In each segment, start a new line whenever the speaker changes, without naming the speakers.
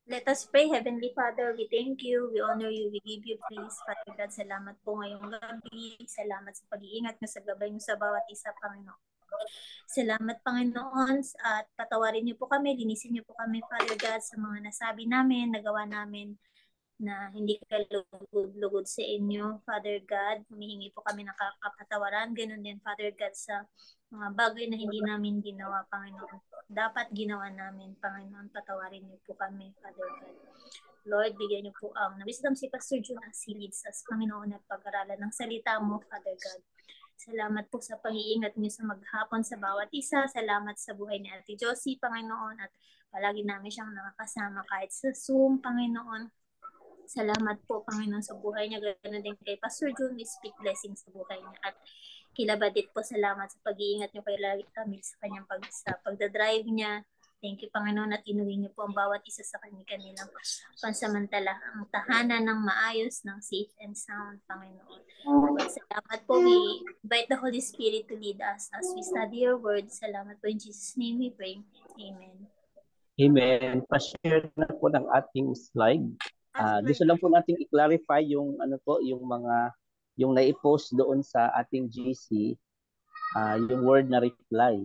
Let us pray. Heavenly Father, we thank you, we honor you, we give you praise. Father God, salamat po ngayong gabi. Salamat sa pag-iingat nyo sa gabay nyo sa bawat isa, Panginoon. Salamat, Panginoon, at patawarin niyo po kami, linisin niyo po kami, Father God, sa mga nasabi namin, nagawa namin na hindi kalugod-lugod sa inyo, Father God. Humihingi po kami ng kapatawaran. Ganun din, Father God, sa mga bagay na hindi namin ginawa, Panginoon. Dapat ginawa namin, Panginoon. Patawarin niyo po kami, Father God. Lord, bigyan niyo po ang wisdom si Pastor June as he leads us, Panginoon, at pag-aralan ng salita mo, Father God. Salamat po sa pag-iingat niyo sa maghapon sa bawat isa. Salamat sa buhay ni Ate Josie, Panginoon, at palagi namin siyang nakakasama kahit sa Zoom, Panginoon. Salamat po, Panginoon, sa buhay niya. Ganoon din kay Pastor June. We speak blessing sa buhay niya. At kila Badit po, salamat sa pag-iingat niyo kay Camille sa kanyang pagdadrive niya. Thank you, Panginoon, at inuwi niyo po ang bawat isa sa kanilang pansamantala. Ang tahanan ng maayos, ng safe and sound, Panginoon. Lord, salamat po. We invite the Holy Spirit to lead us as we study your word. Salamat po. In Jesus' name we pray. Amen.
Amen. Pa-share na po ng ating slide. Gusto lang po nating i-clarify yung yung nai-post doon sa ating GC, yung word na reply.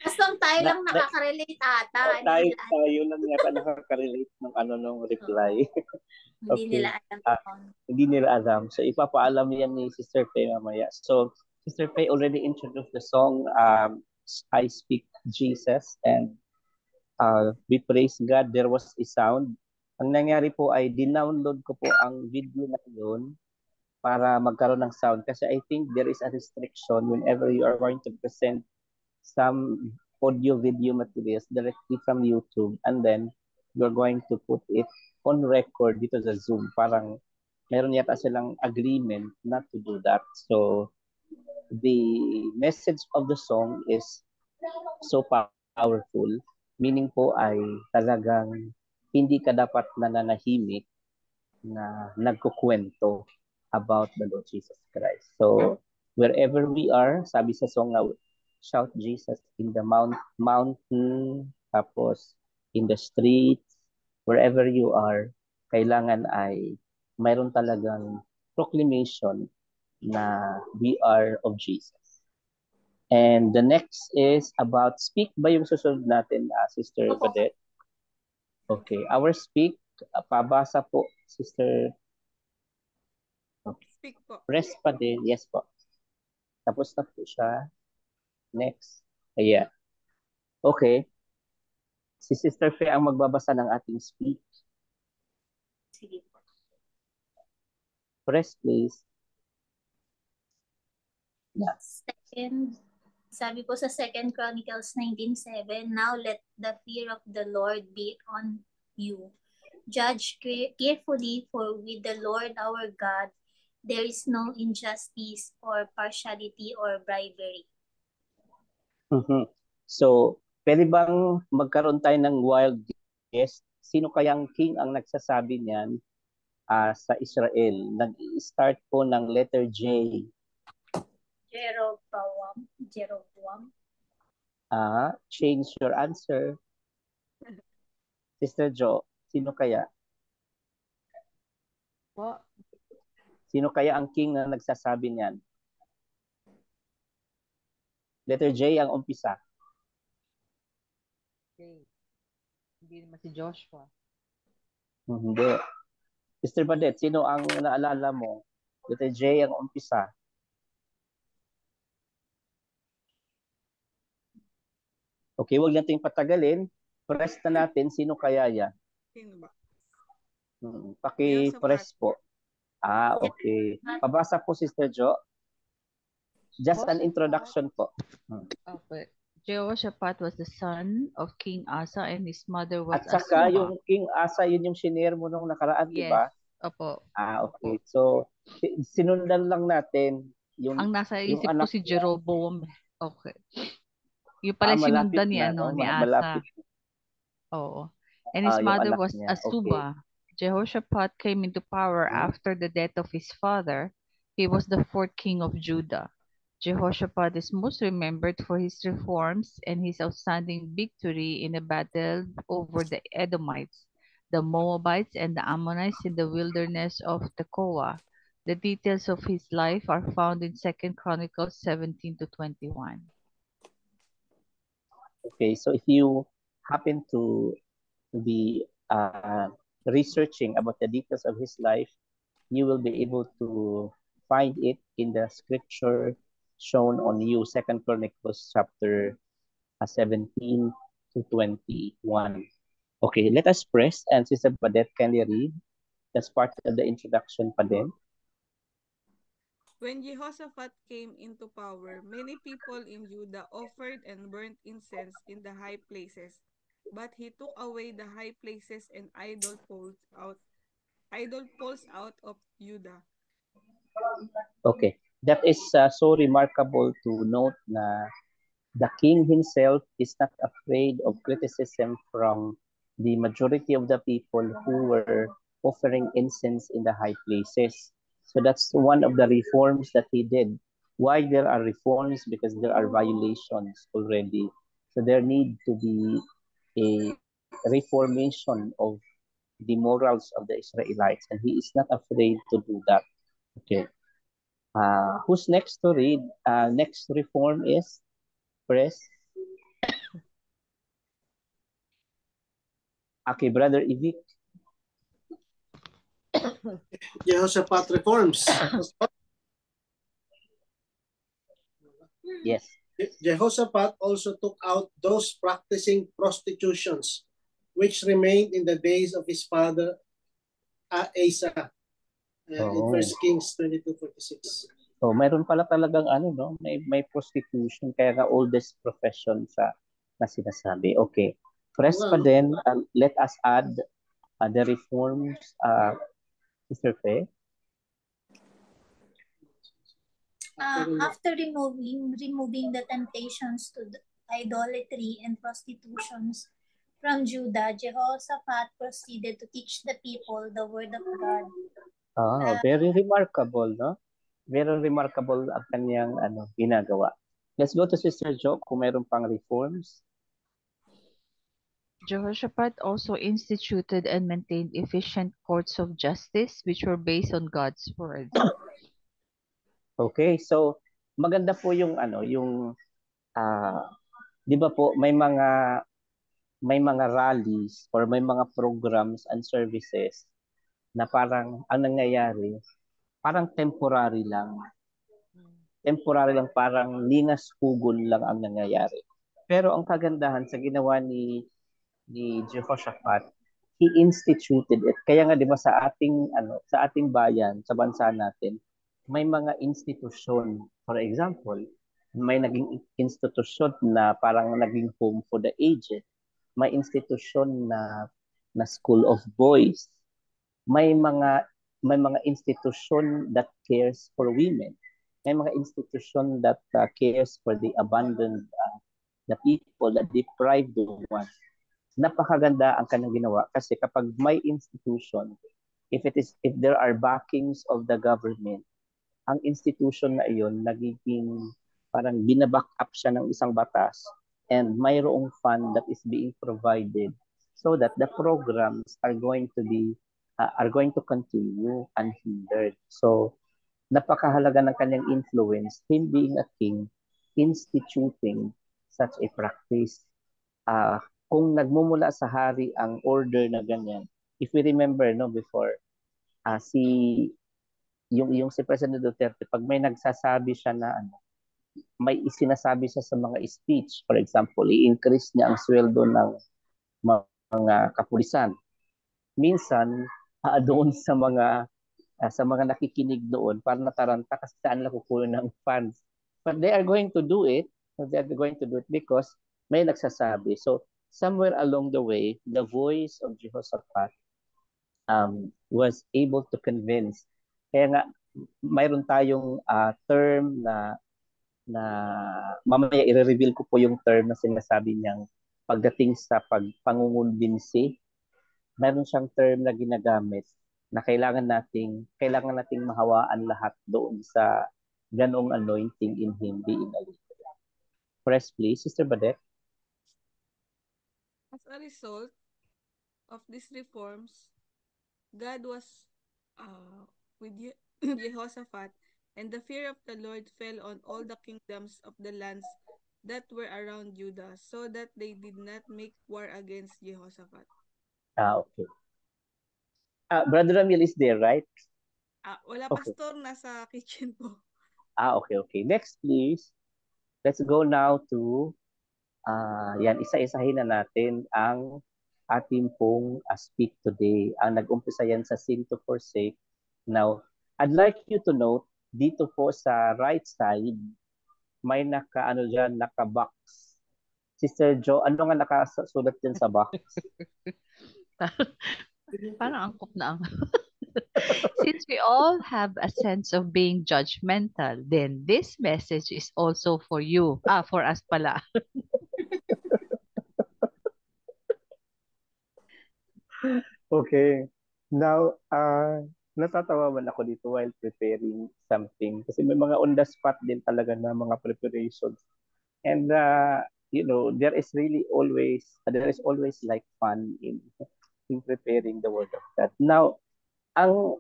Basta tayo lang nakaka-relate ata.
Tayo lang yata nakaka-relate ng reply.
Hindi nila alam.
Hindi nila alam. So, ipapaalam yan ni Sister Faye mamaya. So, Sister Faye already introduced the song, I Speak Jesus, and we praise God, there was a sound. Ang nangyari po ay dinownload ko po ang video na yun para magkaroon ng sound. Kasi I think there is a restriction whenever you are going to present some audio-video materials directly from YouTube, and then you're going to put it on record dito sa Zoom. Parang meron yata silang agreement not to do that. So, the message of the song is so powerful. Meaning po ay talagang hindi ka dapat nananahimik na nagkukwento about the Lord Jesus Christ. So, wherever we are, sabi sa song na, shout Jesus in the mountain, tapos in the streets, wherever you are, kailangan ay mayroon talagang proclamation na we are of Jesus. And the next is about speak ba yung susunod natin, Sister Badette? Okay. Our speak, pabasa po, Sister. Okay.
Speak po.
Rest pa din. Yes po. Tapos na po siya. Next. Ayan. Okay. Si Sister Faye ang magbabasa ng ating speak.
Sige po.
Press please.
Yeah. Sabi po sa 2 Chronicles 19:7, now let the fear of the Lord be on you. Judge carefully, for with the Lord our God, there is no injustice or partiality or bribery.
So, pwede bang magkaroon tayo ng wild guess? Sino kayang king ang nagsasabi niyan sa Israel? Nag-start po ng letter J.
Jeroboam.
Change your answer. Sister Jo, sino kaya?
Po.
Sino kaya ang king na nagsasabi niyan? Letter J ang umpisa.
Okay. Hindi naman si Joshua.
Hindi. Sister Badette, sino ang naalala mo? Letter J ang umpisa. Okay, huwag nating patagalin. Press na natin. Sino kaya yan?
Sino ba?
Paki-press po. Okay. Pabasa po, Sister Jo. Just an introduction po.
Okay. Jehoshaphat was the son of King Asa and his mother was
At saka
Asuba.
yung King Asa, yun yung shinare mo nung nakaraan,
Yes.
di ba?
Opo.
Okay. So, sinundan lang natin yung
ang nasa isip
yung
ko si Jeroboam. Okay. Yung pala sinundan ni Asa.
Malapit.
Oo. And his mother was
niya.
Asuba. Okay. Jehoshaphat came into power after the death of his father. He was the 4th king of Judah. Jehoshaphat is most remembered for his reforms and his outstanding victory in a battle over the Edomites, the Moabites, and the Ammonites in the wilderness of Tekoa. The details of his life are found in 2 Chronicles 17 to 21.
Okay, so if you happen to be researching about the details of his life, you will be able to find it in the scripture shown on you, 2 Chronicles chapter 17 to 21. Okay, let us press, and Sister Badette, can you read? That's part of the introduction pa din.
When Jehoshaphat came into power, many people in Judah offered and burnt incense in the high places, but he took away the high places and idol poles out of Judah.
Okay, that is so remarkable to note na the king himself is not afraid of criticism from the majority of the people who were offering incense in the high places. So that's one of the reforms that he did. Why there are reforms? Because there are violations already. So there need to be a reformation of the morals of the Israelites, and he is not afraid to do that. Okay. Who's next to read? Next reform is Press. Okay, Brother Ivik.
Jehoshaphat reforms.
Yes.
Jehoshaphat also took out those practicing prostitutions, which remained in the days of his father Asa, in 1 Kings 22:46.
So, mayroon pala talagang no, may prostitution, kaya nga oldest profession sa na sinasabi. Okay. Press pa din, let us add the reforms, Sister Faye.
After removing the temptations to idolatry and prostitutions from Judah, Jehoshaphat proceeded to teach the people the word of God.
Very remarkable, no? Very remarkable ang kanyang ginagawa. Let's go to Sister Jo kung mayroon pang reforms.
Jehoshaphat also instituted and maintained efficient courts of justice which were based on God's word.
Okay, so maganda po yung yung 'di ba po may mga rallies or may mga programs and services na parang ang nangyayari parang temporary lang. Temporary lang, parang linas hugon lang ang nangyayari. Pero ang kagandahan sa ginawa ni Jehoshaphat, he instituted it. Kaya nga 'di ba sa ating bayan, sa bansa natin, may mga institusyon. For example, may naging institusyon na parang naging home for the aged. May institusyon na school of boys. May mga institusyon that cares for women. May mga institusyon that cares for the abandoned, the people, the deprived ones. Napakaganda ang kanyang ginawa kasi kapag may institution, if there are backings of the government, ang institution na iyon nagiging parang binaback up siya ng isang batas and mayroong fund that is being provided so that the programs are going to continue unhindered. So napakahalaga ng kanyang influence, him being a king, instituting such a practice. Kung nagmumula sa hari ang order na ganyan, if we remember before, yung si President Duterte, pag may nagsasabi siya na may isinasabi siya sa mga speech, for example, i-increase niya ang sweldo ng mga kapulisan. Minsan, doon sa mga nakikinig doon, para nataranta kasi saan lang kukunin ng funds. But they are going to do it. They are going to do it because may nagsasabi. So, somewhere along the way, the voice of Jehoshaphat was able to convince. Kaya nga, mayroon tayong term na mamaya i-reveal ko po yung term na sinasabi niyang pagdating sa pangungumbinsi. Mayroon siyang term na ginagamit na kailangan nating mahawaan lahat doon sa ganong anointing in him being a leader. Press please, Sister Badet.
As a result of these reforms, God was with Jehoshaphat, and the fear of the Lord fell on all the kingdoms of the lands that were around Judah, so that they did not make war against Jehoshaphat.
Okay. Brother Ramil is there, right?
Wala
Okay.
pastor, nasa kitchen po.
Okay. Next, please. Let's go now to, yan, isa-isahin na natin ang ating pong speak today. Ang nag-umpisa yan sa sin to forsake. Now, I'd like you to note, dito po sa right side, may naka-box. Sister Jo, ano nga nakasulat dyan sa box?
Parang angkop na ang. Since we all have a sense of being judgmental, then this message is also for you. For us pala.
Okay. Now, natatawa man ako dito while preparing something. Kasi may mga on the spot din talaga na mga preparations. And, there is always like fun in preparing the word of God. Now, ang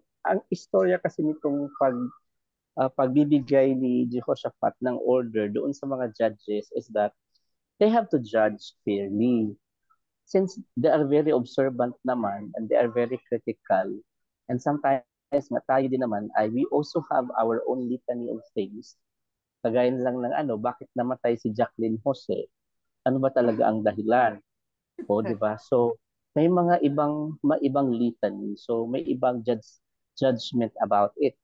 istorya kasi nitong pagbibigay ni Jehoshaphat ng order doon sa mga judges is that they have to judge fairly. Since they are very observant naman and they are very critical, and sometimes tayo din naman we also have our own litany of things. Kagaya lang ng bakit namatay si Jacqueline Jose? Ano ba talaga ang dahilan? O, di ba? So, may mga ibang litany. So, may ibang judgment about it.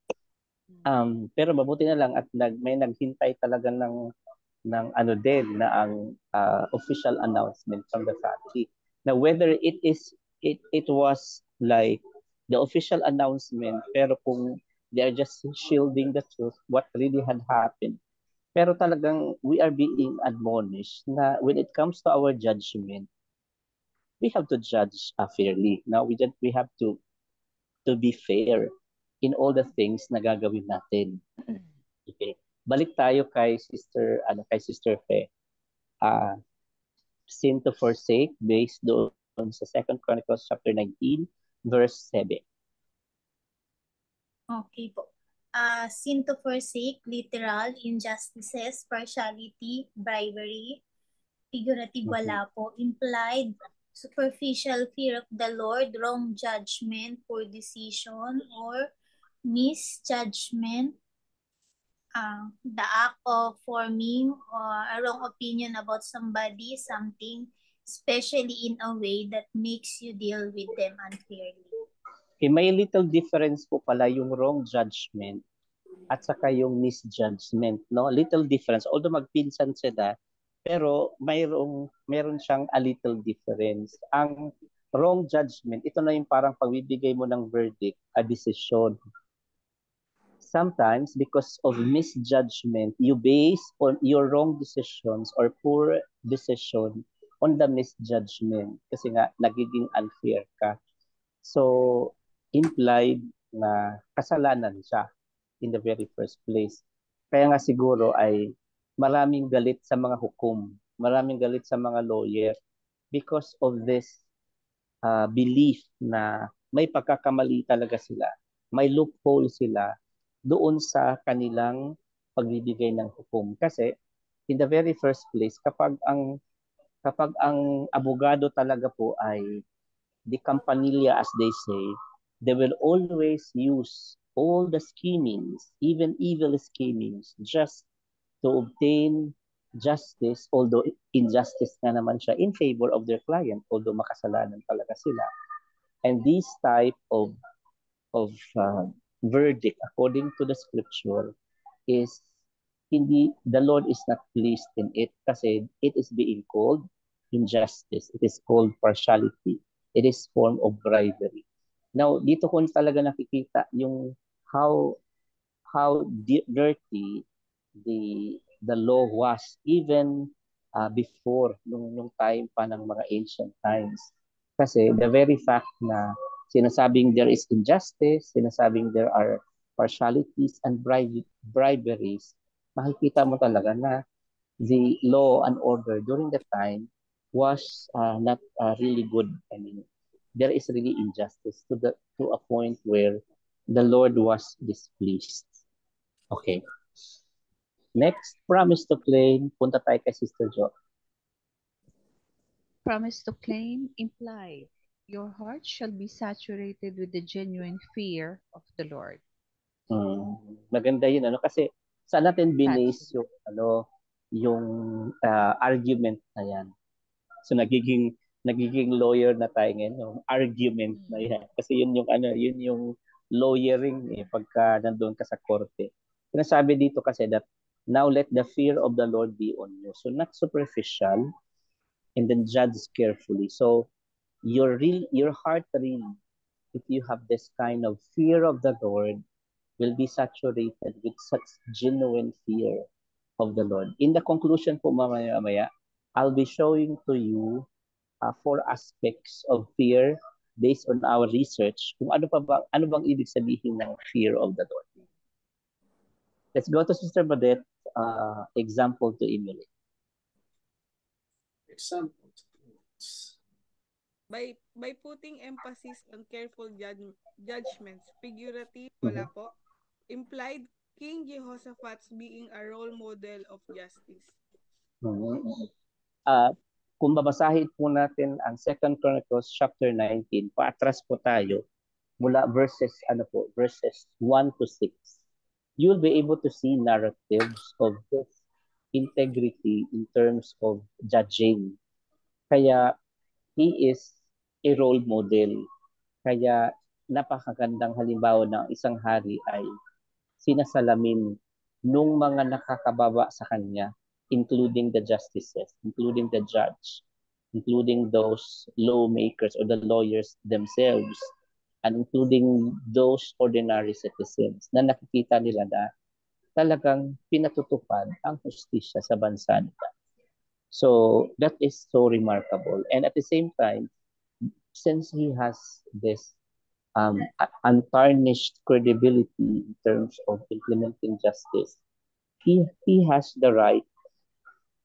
Pero mabuti na lang at may naghintay talaga ng din na ang official announcement from the family. Now whether it was like the official announcement, pero kung they are just shielding the truth what really had happened, pero talagang we are being admonished na when it comes to our judgment, we have to judge fairly. Now we have to be fair in all the things na gagawin natin. Okay. Balik tayo kay Sister Fe. Sin to forsake based doon sa 2 Chronicles chapter 19 verse 7.
Okay po. Sin to forsake, literal, injustices, partiality, bribery, figurative wala po, implied, superficial fear of the Lord, wrong judgment, poor decision, or misjudgment, the act of forming a wrong opinion about somebody, something, especially in a way that makes you deal with them unfairly.
Okay, may little difference po pala yung wrong judgment at saka yung misjudgment, no? Little difference. Although magpinsan sila, pero mayroon siyang a little difference. Ang wrong judgment, ito na yung parang pagbibigay mo ng verdict, a decision. Sometimes, because of misjudgment, you base on your wrong decisions or poor decision on the misjudgment. Kasi nga, nagiging unfair ka. So, implied na kasalanan siya in the very first place. Kaya nga siguro ay maraming galit sa mga hukom, maraming galit sa mga lawyer because of this belief na may pagkakamali talaga sila, may loophole sila doon sa kanilang pagbibigay ng hukom. Kasi in the very first place, kapag ang abogado talaga po ay the campanilla as they say, they will always use all the schemings, even evil schemings, just to obtain justice, although injustice nga naman siya, in favor of their client, although makasalanan talaga sila. And this type of verdict, according to the scripture, is the Lord is not pleased in it kasi it is being called injustice. It is called partiality. It is form of bribery. Now, dito ko talaga nakikita yung how dirty the law was even before nung time pa ng mga ancient times. Kasi the very fact na sinasabing there is injustice, sinasabing there are partialities, and briberies, makikita mo talaga na the law and order during the time was not really good. I mean, there is really injustice to a point where the Lord was displeased. Okay. Next, promise to claim. Punta tayo kay Sister Jo.
Promise to claim implied. Your heart shall be saturated with the genuine fear of the Lord.
Maganda yun, ano? Kasi saan natin binase yung, yung argument na yan. So nagiging lawyer na tayo ngayon, yung argument na yan. Kasi yun yung lawyering pagka nandoon ka sa korte. Sinasabi dito kasi that now let the fear of the Lord be on you. So not superficial, and then judge carefully. So your heart really, if you have this kind of fear of the Lord, will be saturated with such genuine fear of the Lord. In the conclusion po mamaya, I'll be showing to you 4 aspects of fear based on our research. Kung ano bang ibig sabihin ng fear of the Lord. Let's go to Sister Badette, example to emulate.
Example.
By putting emphasis on careful judgments, figurative, wala po, implied King Jehoshaphat's being a role model of justice.
Kung babasahin po natin ang 2 Chronicles chapter 19, paatras po tayo mula verses 1 to 6. You'll be able to see narratives of his integrity in terms of judging. Kaya he is a role model. Kaya napakagandang halimbawa ng isang hari ay sinasalamin nung mga nakakababa sa kanya, including the justices, including the judge, including those lawmakers or the lawyers themselves, and including those ordinary citizens na nakikita nila na talagang pinatutupad ang justisya sa bansa nila. So that is so remarkable. And at the same time, since he has this untarnished credibility in terms of implementing justice, he has the right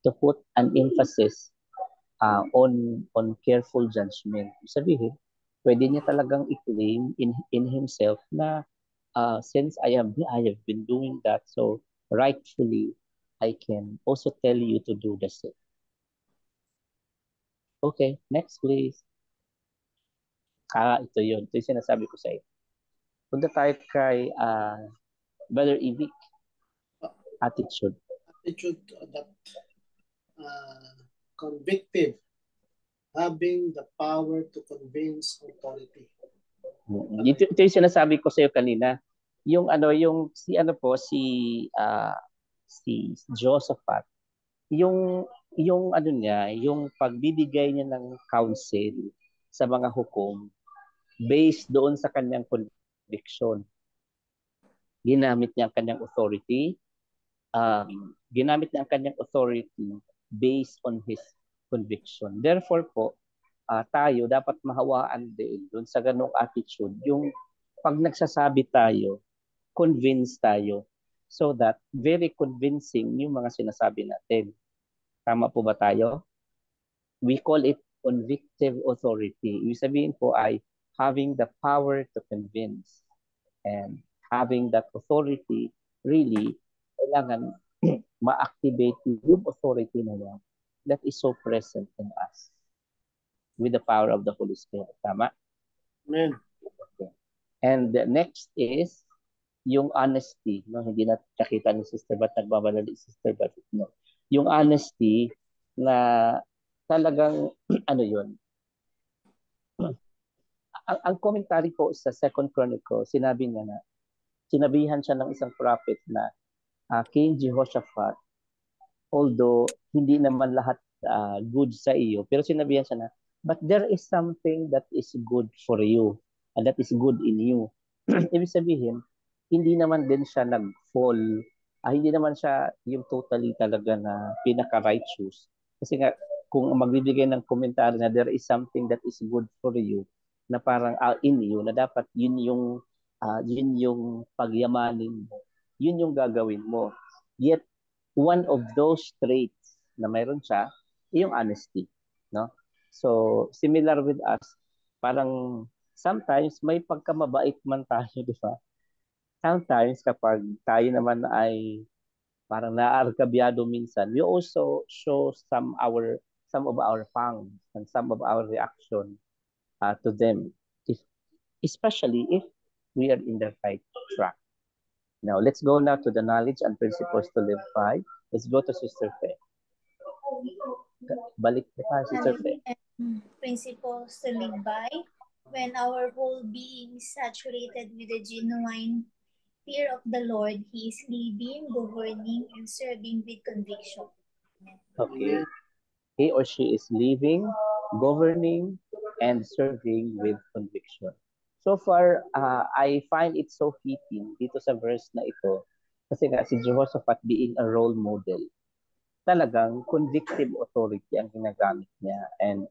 to put an emphasis on careful judgment. Sabihin, pwede niya talagang i-claim in himself na since I have been doing that, so rightfully I can also tell you to do the same. Okay, next please. Ito yun. Ito yung sinasabi ko sa iyo. Punta tayo kay Brother Ivic. Attitude.
Attitude that convictive, having the power to convince authority.
Ito yung sinasabi ko sa iyo kanina. Yung si Jehoshaphat, yung pagbibigay niya ng counsel sa mga hukom based doon sa kanyang conviction. Ginamit niya ang kanyang authority. Based on his conviction. Therefore po, tayo dapat mahawaan din doon sa ganong attitude. Yung pag nagsasabi tayo, convince tayo so that very convincing yung mga sinasabi natin. Tama po ba tayo? We call it convictive authority. Ibig sabihin po ay having the power to convince, and having that authority really kailangan ma-activate yung authority na yan that is so present in us with the power of the Holy Spirit. Tama?
Amen.
Okay. And the next is yung honesty. No? Hindi na nakita ni Sister Bat, nagbabalali Sister Bat. No? Yung honesty na talagang yun. Ang commentary po sa 2 Chronicles, sinabihan siya ng isang prophet na King Jehoshaphat, although hindi naman lahat good sa iyo, pero sinabihan siya na, but there is something that is good for you, and that is good in you. Ibig sabihin, hindi naman din siya nag-fall, hindi naman siya yung totally talaga na pinaka-righteous. Kasi nga, kung magbibigay ng komentaryo na there is something that is good for you, na parang in you, na dapat yun yung yun yung pagyamanin mo. Yun yung gagawin mo. Yet, one of those traits na mayroon siya, yung honesty. No? So, similar with us, parang sometimes may pagkamabait man tayo, di ba? Sometimes kapag tayo naman ay parang naarkabyado minsan, we also show some of our pangs and some of our reaction to them, if, especially if we are in the right track. Now, let's go now to the knowledge and principles to live by. Let's go to Sister Faye. Balik na tayo, Sister Faye.
Principles to live by. When our whole being is saturated with the genuine fear of the Lord, He is living, governing, and serving with conviction.
Okay. He or she is living, governing, and serving with conviction. So far, I find it so fitting dito sa verse na ito. Kasi nga si Jehoshaphat being a role model, talagang convictive authority ang ginagamit niya. And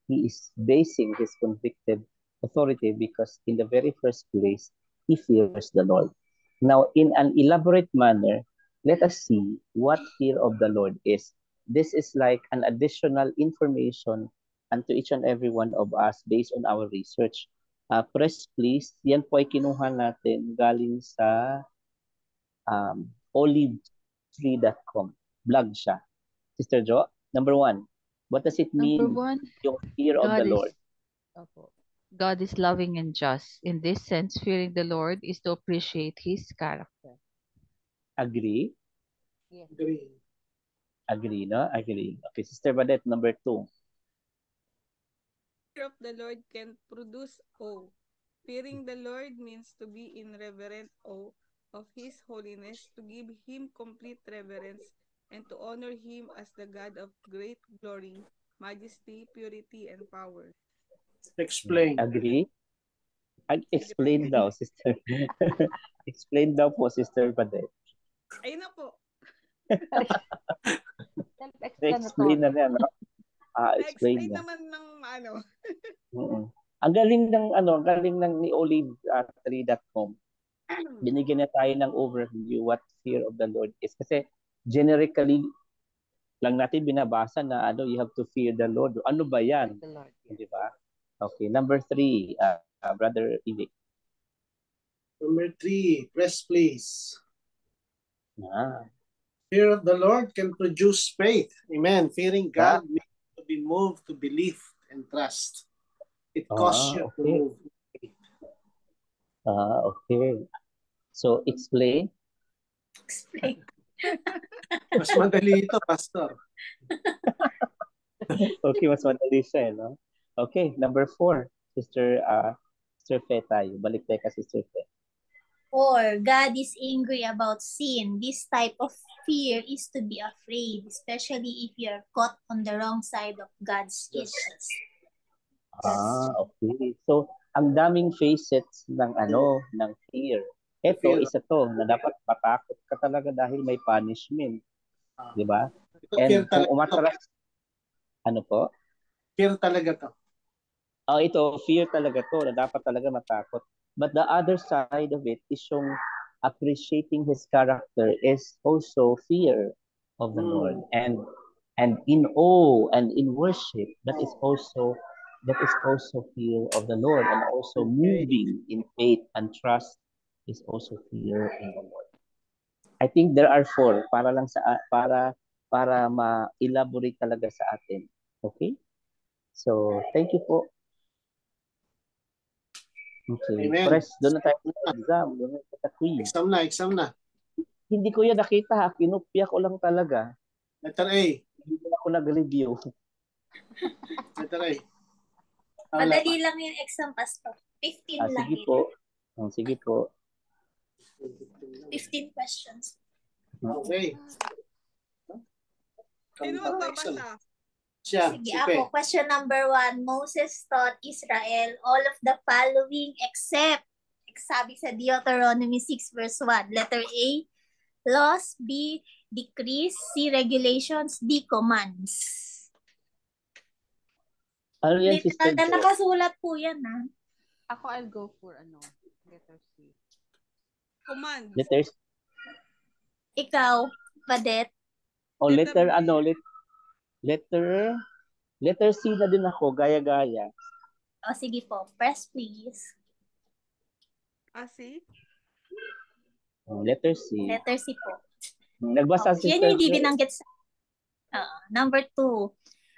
he is basing his convictive authority because in the very first place, he fears the Lord. Now, in an elaborate manner, let us see what fear of the Lord is. This is like an additional information unto each and every one of us based on our research. Press please, yan po ay kinuha natin galing sa olivetree.com. Blog siya. Sister Jo, number 1, what does it mean,
Number 1,
yung fear of the Lord?
God is loving and just. In this sense, fearing the Lord is to appreciate His character.
Agree?
Yes.
Agree.
Agree, no? Agree. Okay, Sister Badet, number 2.
Fear of the Lord can produce awe. Fearing the Lord means to be in reverent awe of His holiness, to give Him complete reverence, and to honor Him as the God of great glory, majesty, purity, and power.
Explain.
Agree? Explain daw, Sister. Explain daw po, Sister Badet.
Ayun na po.
Explain na niya, no? Explain
Na-explain
niya.
naman ng ano.
Ang galing ng ni olive3.com. Binigyan na tayo ng overview what fear of the Lord is. Kasi generically lang natin binabasa na you have to fear the Lord. Ano ba yan? Di ba? Okay, number 3, Brother Ivi.
Number 3, press please.
Ah.
Fear of the Lord can produce faith. Amen. Fearing God means to be moved to belief and trust. It costs you to move.
Okay. So, explain.
Explain.
Mas madali ito, Pastor.
Okay, mas madali siya, no? Okay, number 4, Sister Fe tayo. Balik tayo ka, Sister Fe.
4, God is angry about sin. This type of fear is to be afraid, especially if you are caught on the wrong side of God's issues.
Okay. So, ang daming facets ng ng fear. Ito, isa to na dapat matakot ka talaga dahil may punishment. Di ba? And kung umatras, ano po?
Fear talaga to.
Ito, fear talaga to na dapat talaga matakot. But the other side of it is yung appreciating His character is also fear of the Lord. And in awe and in worship, that is also fear of the Lord, and also moving in faith and trust is also fear in the Lord. I think there are 4 para lang para ma-elaborate talaga sa atin. Okay? So, thank you po. Okay.
Amen.
Press, doon na tayo sa exam. Doon na sa quiz.
Exam na.
Hindi ko yan nakita. Kinupya ko lang talaga.
Letter A.
Hindi ako nag-review.
Letter A.
Madali lang yung exam, Pastor. 15 lang.
Sige po. Sige po.
15 questions.
Okay.
Sino magbabasa?
Siya.
Sige, ako. Question number 1. Moses taught Israel all of the following except, sabi sa Deuteronomy 6 verse 1. Letter A, laws. B, decrees. C, regulations. D, commands.
Ano yan, Sister Jo?
Nakasulat po yan, ha?
Ako, I'll go for Letter C.
Command.
Letter
Ikaw, Padet.
o
Letter
letter
B.
letter C na din ako, gaya-gaya.
O sige po, press please.
C?
Letter C.
Letter C po.
Nagbasa
Okay.
si
Yan yung hindi binanggit sa... number 2.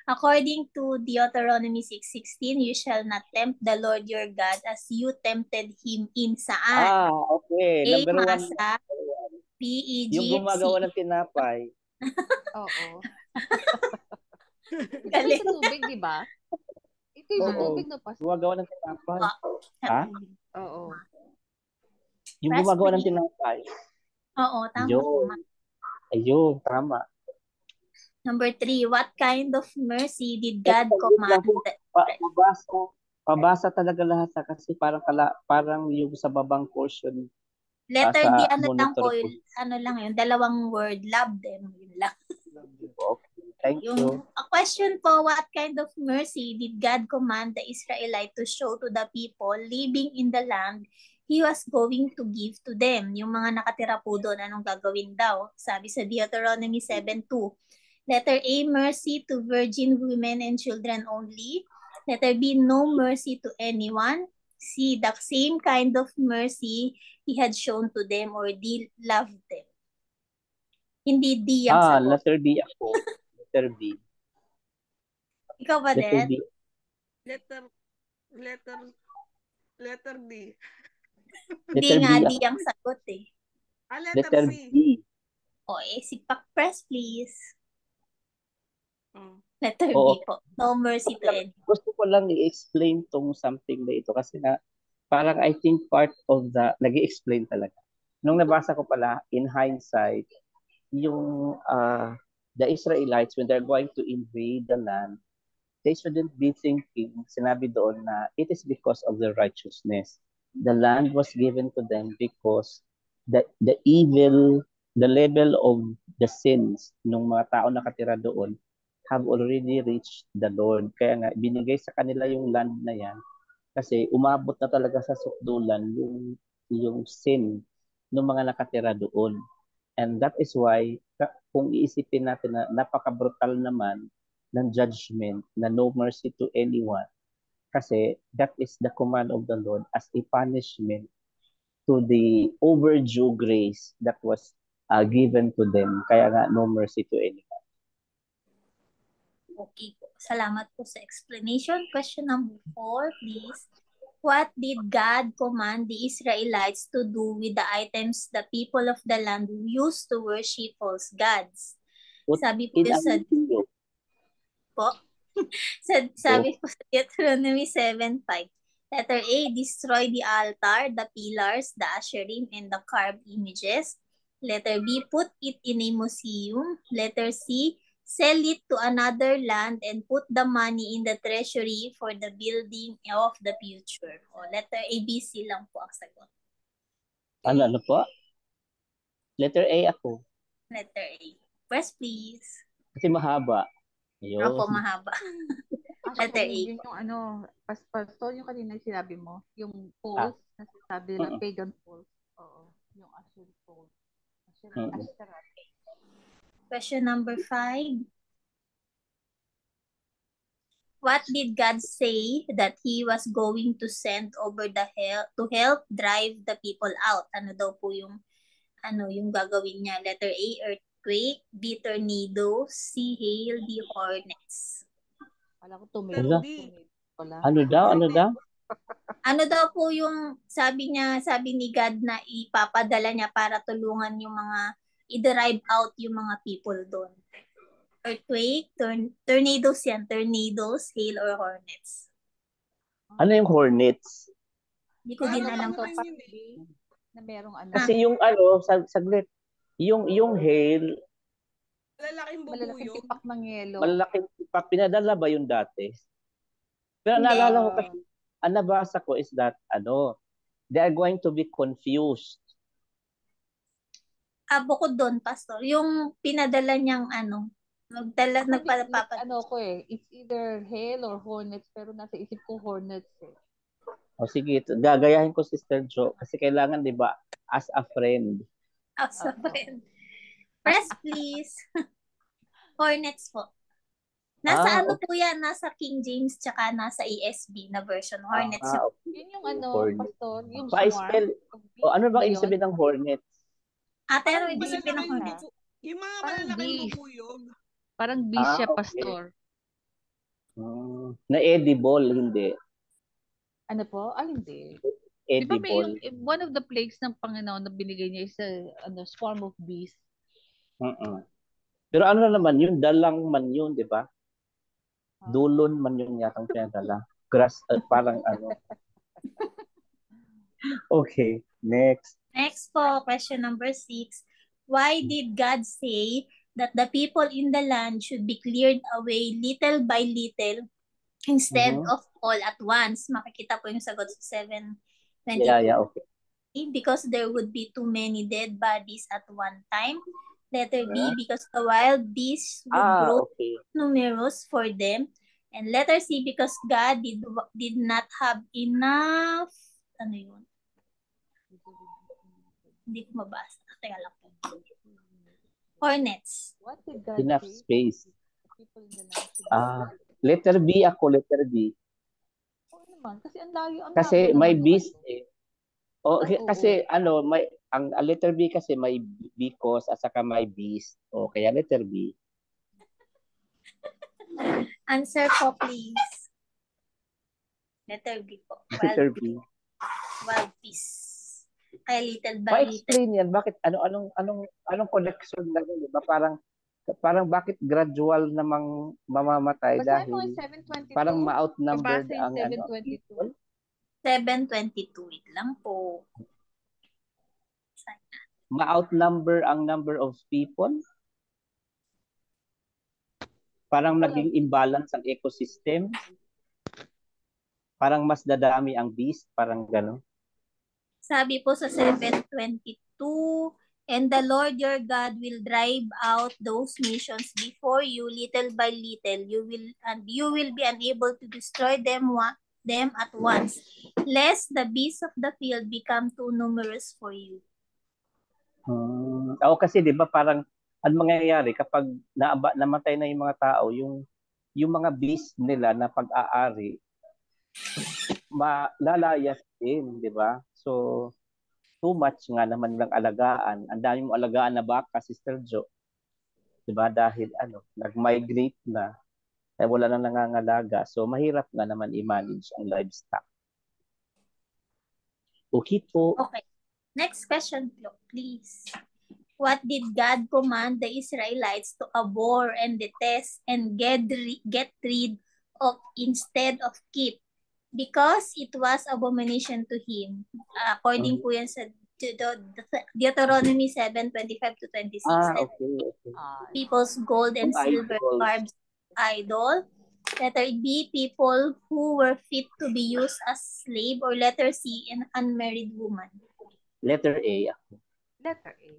According to Deuteronomy 6:16, you shall not tempt the Lord your God as you tempted him in saan?
Okay.
A.
Number 1.
Masa. B.
Yung
Egypt.
gumagawa
C.
ng tinapay.
Oo. Ito
Galing.
sa tubig, di ba? Ito yung sa
Oo.
tubig na pas.
Gumagawa ng tinapay. Ha?
Oo.
Yung
Press
gumagawa ng
please.
tinapay.
Oo, tama po.
Yun. Ayun, tama.
Number 3, what kind of mercy did God command?
Pabasa talaga lahat kasi parang yung sa babang portion.
Letter D,
sa
ano lang po,
monitor
ano lang yun, dalawang word, love them, yun lang.
Okay, thank you.
A question po, what kind of mercy did God command the Israelite to show to the people living in the land He was going to give to them? Yung mga nakatira po doon, anong gagawin daw? Sabi sa Deuteronomy 7:2. Letter A, mercy to virgin women and children only. Letter B, no mercy to anyone. C, the same kind of mercy He had shown to them or He loved them. Hindi D ang sagot.
Letter B ako. Letter B.
Ikaw ba,
Letter
Dad?
B.
Letter D.
Hindi
Letter
nga
B
D
ako.
ang sagot eh.
Letter
Letter
C.
B.
O, sipak press please.
Oh.
Letter
Oo.
B po. No mercy to anyone.
Gusto ko lang i-explain tong something na ito kasi na parang I think part of the, nag-i-explain talaga. Nung nabasa ko pala, in hindsight, yung the Israelites, when they're going to invade the land, they shouldn't be thinking, sinabi doon na it is because of their righteousness. The land was given to them because the evil, the level of the sins ng mga tao nakatira doon have already reached the Lord. Kaya nga, binigay sa kanila yung land na yan kasi umabot na talaga sa sukdulan yung sin ng mga nakatira doon. And that is why, kung iisipin natin na napaka-brutal naman ng judgment na no mercy to anyone, kasi that is the command of the Lord as a punishment to the overdue grace that was given to them. Kaya nga, no mercy to anyone.
Okay po. Salamat po sa explanation. Question number 4, please. What did God command the Israelites to do with the items the people of the land used to worship false gods? Sabi po sa sabi po sa Deuteronomy 7:5. Letter A, destroy the altar, the pillars, the asherim, and the carved images. Letter B, put it in a museum. Letter C, sell it to another land and put the money in the treasury for the building of the future. O, letter A, B, C lang po ang sagot.
Ano po? Letter A ako.
Letter A. Press please.
Kasi mahaba. Ayun.
Opo, mahaba. Letter A.
Yun yung pastor, yung kanina sinabi mo, yung poles, na sinasabi nila, pagan poles. Oo, yung Asher poles.
Question number 5. What did God say that He was going to send over to help drive the people out? Ano daw po yung gagawin niya? Letter A, earthquake. B, tornado. C, hail. D, hornets.
Wala ko tumingin.
Ano daw?
Ano daw po yung sabi ni God na ipapadala niya para tulungan yung mga i-drive out yung mga people doon? Earthquake, tornadoes yan. Tornadoes, hail, or hornets.
Ano yung hornets?
Hindi ko din alam po.
Na merong ano.
Kasi yung saglit. Yung hail,
malalaking tipak ng yelo.
malalaking tipak. Pinadala ba yung dati? Pero naalala ko kasi, ang nabasa ko is that, they are going to be confused.
Bukod doon, Pastor, yung pinadala niyang
It's either hail or hornets, pero nasa isip ko hornets eh.
O sige, gagayahin ko Sister Jo kasi kailangan 'di ba as a friend.
As a friend. Press please. Hornets po. Nasa ano
okay.
po yan? Nasa King James tsaka nasa ESV na version. Hornets yung
Okay.
Yun yung ano,
Hornet.
pastor, yung
Pa-spell.
swarm of bees
O ano
ba
bang ibig
yun?
sabihin ng hornets?
Ate, ano
Parang
ibig sabihin ng
malalaking
hornets?
yung mga
Parang
malalaking
bees.
bubuyog.
Parang bees siya,
Okay.
pastor.
Na edible, hindi.
Ano po? Ay, hindi.
Di ba may yung
Edible.
one of the plagues ng Panginoon na binigay niya is a swarm of bees.
Pero ano na naman yun, dalang man yun, di ba?
Huh?
Dulon man yun yatang pinadala. Grass, parang ano. Okay, next.
Next po, question number 6. Why did God say that the people in the land should be cleared away little by little instead
Mhm.
of all at once? Makikita po yung sagot sa 7:22.
Yeah, okay.
Because there would be too many dead bodies at one time. Letter B,
Yeah.
because the wild beasts would grow
Okay.
numerous for them. And letter C, because God did not have enough, ano yun? Hindi ko mabasa. Teka lang po. Hornets.
What did God
Enough
say?
space.
The people in the land should be
Letter B ako, letter B.
Oo naman. Kasi ang layo, ang
Kasi
labo
may
naman yung
beast
ano.
eh. O,
Ay,
kasi ano, may ang letter B kasi may because at saka may beast. O kaya letter B.
Answer po, please. Letter B po.
Letter B.
Wild beasts. Kaya little by little.
Pa-explain yan, bakit anong connection na yun, di ba? Parang bakit gradual namang mamamatay
Basahin mo
dahil
yung 722.
parang ma-outnumbered
Babasa yung
ang
722.
7:22. Wait lang po.
ma-outnumber ang number of people. Parang naging imbalance ang ecosystem. Parang mas dadami ang beast, parang gano'n.
Sabi po sa 7:22, and the Lord your God will drive out those nations before you little by little. You will be unable to destroy them at once, lest the beasts of the field become too numerous for you.
Oo, kasi 'di ba parang ang mangyayari kapag namatay na yung mga tao, yung mga beast nila na pag-aari malalayas din, 'di ba? So too much nga naman lang alagaan. Ang dami mong alagaan na baka, Sister Jo. 'Di ba? Dahil nag-migrate na, ay wala nang nangangalaga. So mahirap nga naman i-manage ang livestock. Okay po.
Okay. Next question, please. What did God command the Israelites to abhor and detest and get rid of instead of keep? Because it was abomination to him. According po yan sa Deuteronomy 7:25-26.
Okay.
People's gold and silver carved idol. Letter B, people who were fit to be used as slave. Or letter C, an unmarried woman.
Letter A.
Letter A.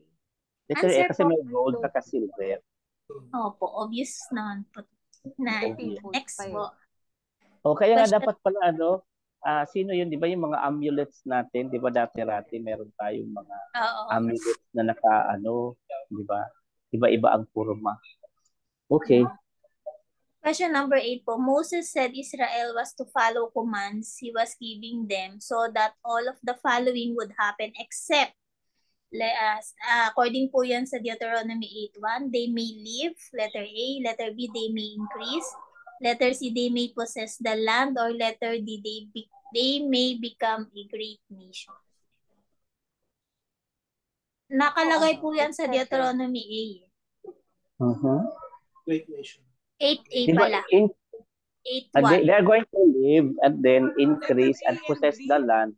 Letter A
Answer
kasi
po.
may gold at silver.
Opo, obvious naman po. Next po.
O kaya nga
Question.
dapat pala sino yun, di ba yung mga amulets natin, di ba dati-rati meron tayong mga amulets na di ba? Iba-iba ang forma. Okay.
Question number 8 po. Moses said Israel was to follow commands he was giving them so that all of the following would happen except, according po yan sa Deuteronomy 8:1, they may live, letter A. Letter B, they may increase. Letter C, they may possess the land. Or letter D, they may become a great nation. Nakalagay po yan sa Deuteronomy A.
Great nation.
8A
Diba,
pala. 8:1.
they are going to live and then increase and possess the land.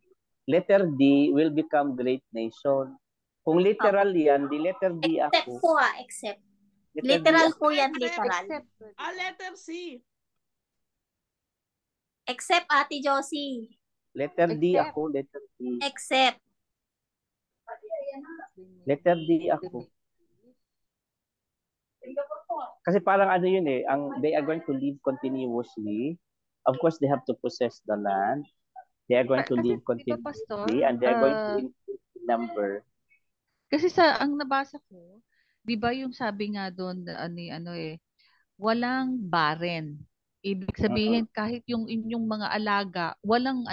Letter D will become great nation. Kung literal yan, di letter D ako.
Except po except. Literal po yan, literal.
Letter C.
Except Ate Josie.
Letter D ako, letter D.
Except.
Letter D ako. Kasi parang yun they are going to live continuously. Of course, they have to possess the land. They are going to
Kasi,
live
di ba, Pastor?
continuously and they are going to increase in number.
Kasi ang nabasa ko, di ba yung sabi nga doon, walang barren. Ibig sabihin, kahit yung inyong mga alaga, walang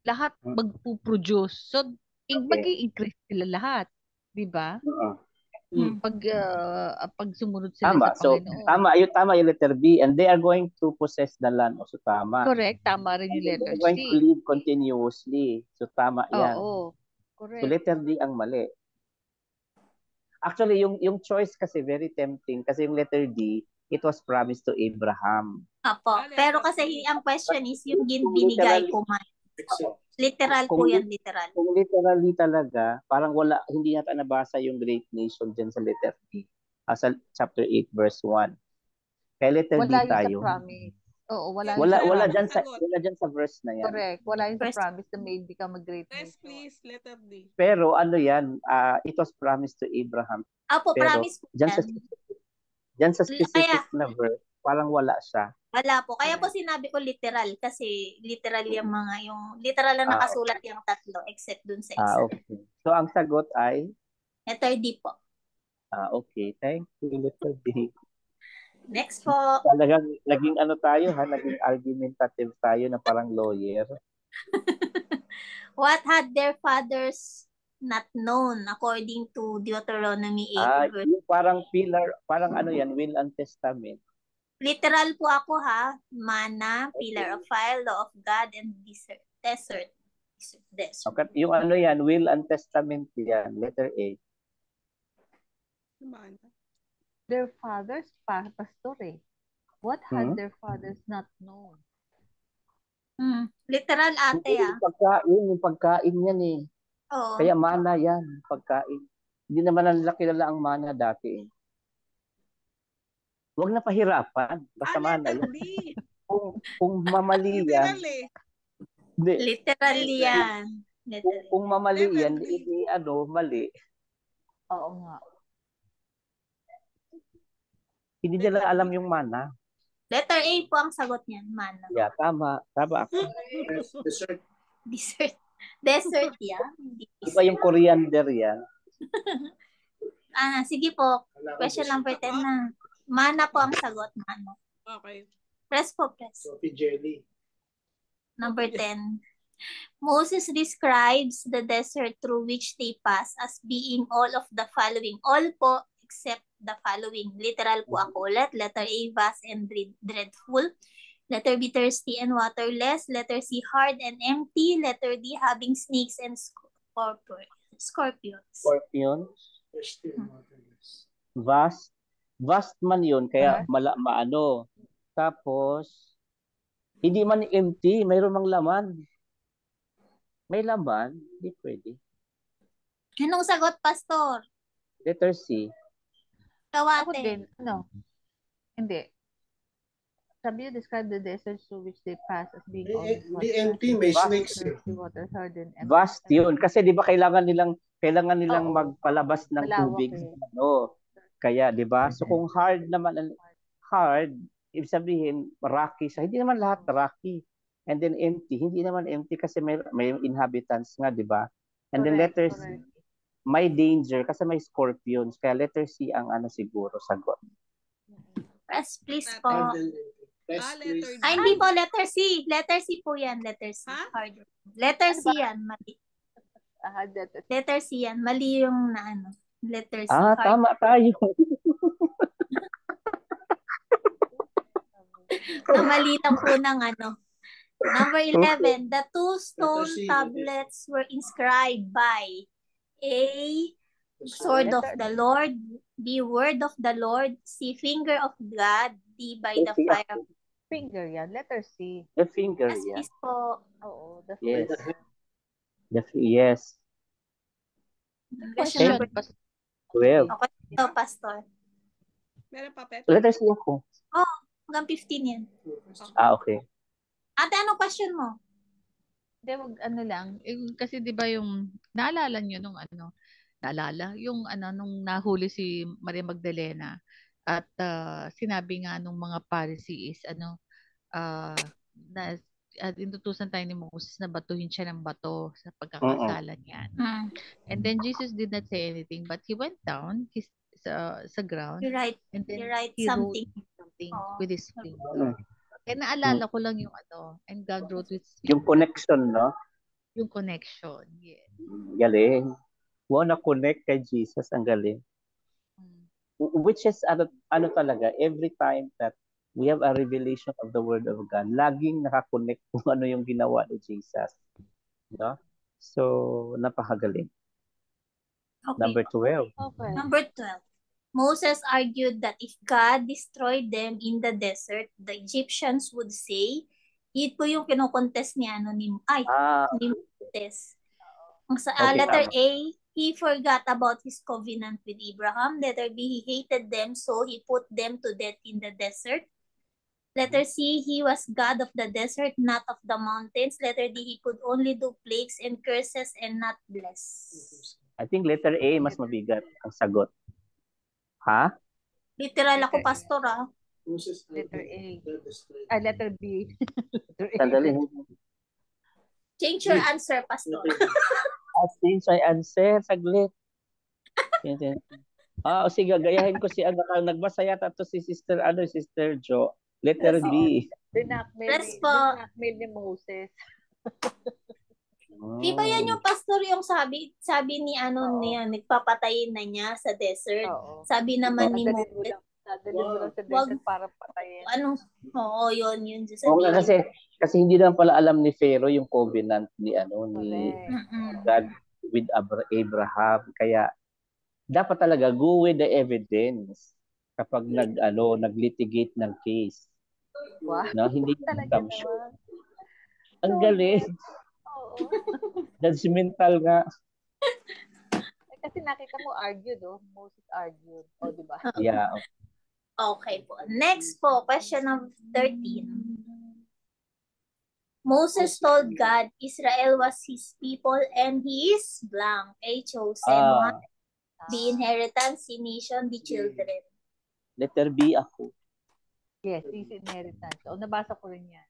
lahat magpuproduce. So, mag-i-increase sila lahat. Di ba? Pag sumunod sila
Tama.
sa
So,
Panginoon.
tama yung letter B. And they are going to possess the land. So, tama.
Correct. Tama rin yung
And
letter
they're going
C.
to live continuously. So, tama yan.
Oo.
So,
Correct.
letter D ang mali. Actually, yung choice kasi very tempting kasi yung letter D, it was promised to Abraham.
Apo. Pero kasi ang question is yung binigay ko man. Literal po yan, literal.
Kung literally talaga, parang hindi yata nabasa yung great nation dyan sa letter D. Sa chapter 8, verse 1. Kaya letter D tayo.
Wala yung sa promise. Oo,
wala dyan sa verse na yan.
Correct. Wala yung sa promise na may hindi ka mag-great nation.
Yes, please, letter D.
Pero yan, it was promised to Abraham.
Apo,
Pero,
promise po yan.
Dyan sa specific na verse, parang wala siya.
Wala po. Kaya po sinabi ko literal kasi literal yung literal na nakasulat yung tatlo except dun sa isa.
Okay. So, ang sagot ay?
Letter D po.
Okay. Thank you, letter D.
Next po.
Naging tayo naging argumentative tayo na parang lawyer.
What had their fathers not known according to Deuteronomy 8 verse?
Yung parang pillar, parang will and testament.
Literal po ako ha. Mana, pillar of fire, law of God, and desert.
Okay. Yung will and testament yan. Letter A.
Their fathers, pastor eh. What had their fathers not known?
Literal ate
Yung pagkain yan eh.
Oo.
Kaya mana yan, pagkain. Hindi naman nila kilala ang mana dati eh. Huwag na pahirapan. Basta mana yan. Kung mamali yan.
Literal yan.
Kung mamali yan, mali.
Oo nga.
Hindi nila alam yung mana.
Letter A po ang sagot niyan, mana.
Yeah, tama. Tama ako.
Desert yan.
Iba yung coriander yan.
Sige po. Question number 10 na. Mana po ang sagot, mana.
Okay.
Press po, press.
Sophie Jelly.
Number 10. Moses describes the desert through which they pass as being all of the following. All po except the following. Literal po ako ulit. Letter A, vast and dreadful. Letter B, thirsty and waterless. Letter C, hard and empty. Letter D, having snakes and scorpions.
Scorpions. Vast man yun, kaya maano. Tapos, hindi man empty, mayroon mang laman. May laman, hindi pwede.
Anong sagot, Pastor?
Letter C.
Ako
Kawate.
din, Hindi. Sabi you describe the desert through which they pass as being
The empty, may snakes.
Water hardened.
Vast yun. Kasi di ba kailangan nilang magpalabas ng tubig. Kaya, di ba? So kung hard naman, ibig sabihin, rocky siya. Hindi naman lahat rocky. And then empty. Hindi naman empty kasi may inhabitants nga, di ba? And then letter C, may danger kasi may scorpions. Kaya letter C ang siguro sagot.
Press please po.
Letter D.
Hindi po, letter C. Letter C po yan. Letter C. Hard. Letter C yan. Mali. Letter C yan. Mali yung letter C.
Tama tayo.
Mali lang po ng Number 11. The two stone tablets were inscribed by A, sword of the Lord, B, word of the Lord, C, finger of God, D, by the fire.
Finger yan. Letter C.
The finger
Yes,
yan.
please po.
Oo.
Yes. Yes.
Question number
12.
Okay, ito, Pastor.
Meron pa, Pet?
Letter C ako.
Hanggang 15 yan.
Okay.
Ate, anong question mo?
Hindi, wag lang. Kasi di ba yung, naalala nyo nung nung nahuli si Maria Magdalena at sinabi nga nung mga Pharisees, na inutusan tayo ni Moses na batuhin siya ng bato sa pagkakasala niya. And then Jesus did not say anything, but he went down sa ground, and then he wrote something with his finger. Kaya naalala ko lang yung and God wrote with his finger.
Yung connection, no?
Yung connection, yes.
Galing. Wow, na-connect kay Jesus. Ang galing. Which is, ano talaga, every time that we have a revelation of the Word of God, laging nakakonect kung ano yung ginawa ni Jesus. No? So, napakagaling.
Okay.
Number 12.
Okay.
Number 12. Moses argued that if God destroyed them in the desert, the Egyptians would say, yun po yung kinokontest ni ni Moses. Letter A, he forgot about his covenant with Abraham. Letter B, he hated them, so he put them to death in the desert. Letter C, he was God of the desert, not of the mountains. Letter D, he could only do plagues and curses and not bless.
I think letter A mas mabigat ang sagot. Ha?
Literal ako, pastor,
Letter A. Letter B.
Sandali.
Change your answer, pastor.
Change my answer. Saglit. Sige, gayahin ko si nagbasa yata to si Sister Jo. Letter B.
Binakmail ni Moses.
Di ba yan yung pastor yung sabi ni niya, nagpapatayin na niya sa desert. Sabi naman ni Moses,
dadalhin mo lang sa desert para patayin.
Yun.
Kasi hindi naman pala alam ni Pharaoh yung covenant ni God with Abraham. Kaya dapat talaga go with the evidence kapag nag-litigate ng case.
Wow.
No, hindi
talaga
naman. Ang galing.
Oo.
Judgmental nga.
Kasi nakita mo argued, Moses argued. Di ba?
Yeah.
Okay po. Next po, question number 13. Moses told God Israel was his people and he is blank. A chosen one. B inheritance, C nation, D children.
Letter B ako.
Yes, his inheritance. Nabasa ko rin yan.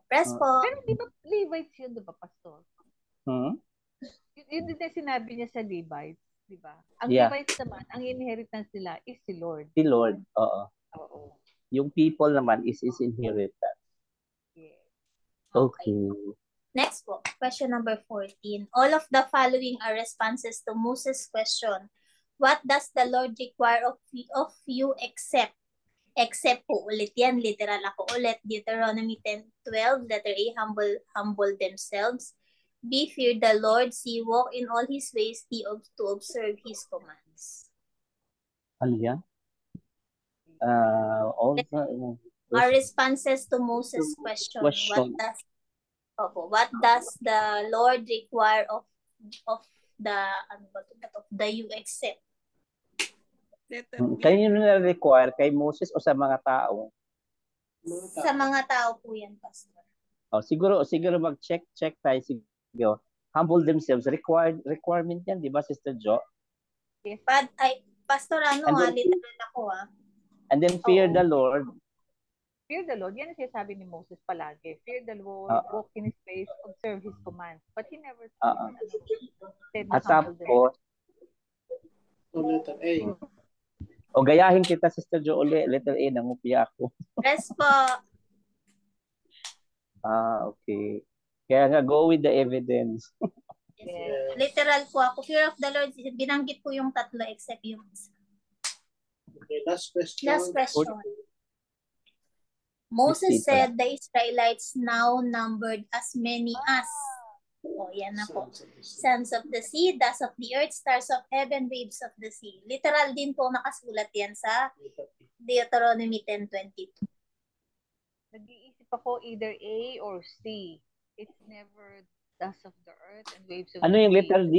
Press po.
Pero di ba Levites yun, di ba, pastor? Yun din na sinabi niya sa Levites, di ba? Ang Levites naman, ang inheritance nila is si Lord.
Si Lord, oo. Yung people naman is his inheritance.
Yes.
Okay. Next po, question number 14. All of the following are responses to Moses' question. What does the Lord require of you except po, ulit yan, literal ako ulit, Deuteronomy 10:12, letter A, humble themselves. B, fear the Lord. C, walk in all his ways. D, to observe his commands.
Ano yan?
Our responses to Moses' question. What does the Lord require of the you except?
Kayo na-require kay Moses o sa mga tao?
Sa mga tao po yan, pastor.
Siguro mag-check tayo. Siguro. Humble themselves. Requirement yan, di ba, Sister Jo?
Yes. But, pastor, literal ako,
And then fear the Lord.
Fear the Lord. Yan ang sinasabi ni Moses palagi. Fear the Lord, walk in his ways, observe his commands. But he never said na humble themselves.
Letter A.
Gayahin kita, Sister Jo, uli. Letter A, nangupya ako.
Yes po.
Okay. Kaya nga, go with the evidence.
Yes. Literal po ako. Fear of the Lord, binanggit po yung tatlo except yung isa.
Okay, last question.
Moses said the Israelites now numbered as many as yan na po. Sands of the sea, dust of the earth, stars of heaven, waves of the sea. Literal din po nakasulat yan sa Deuteronomy 10:22.
Nag-iisip ako either A or C. It's never dust of the earth and waves of
ano
the sea.
Yung letter D?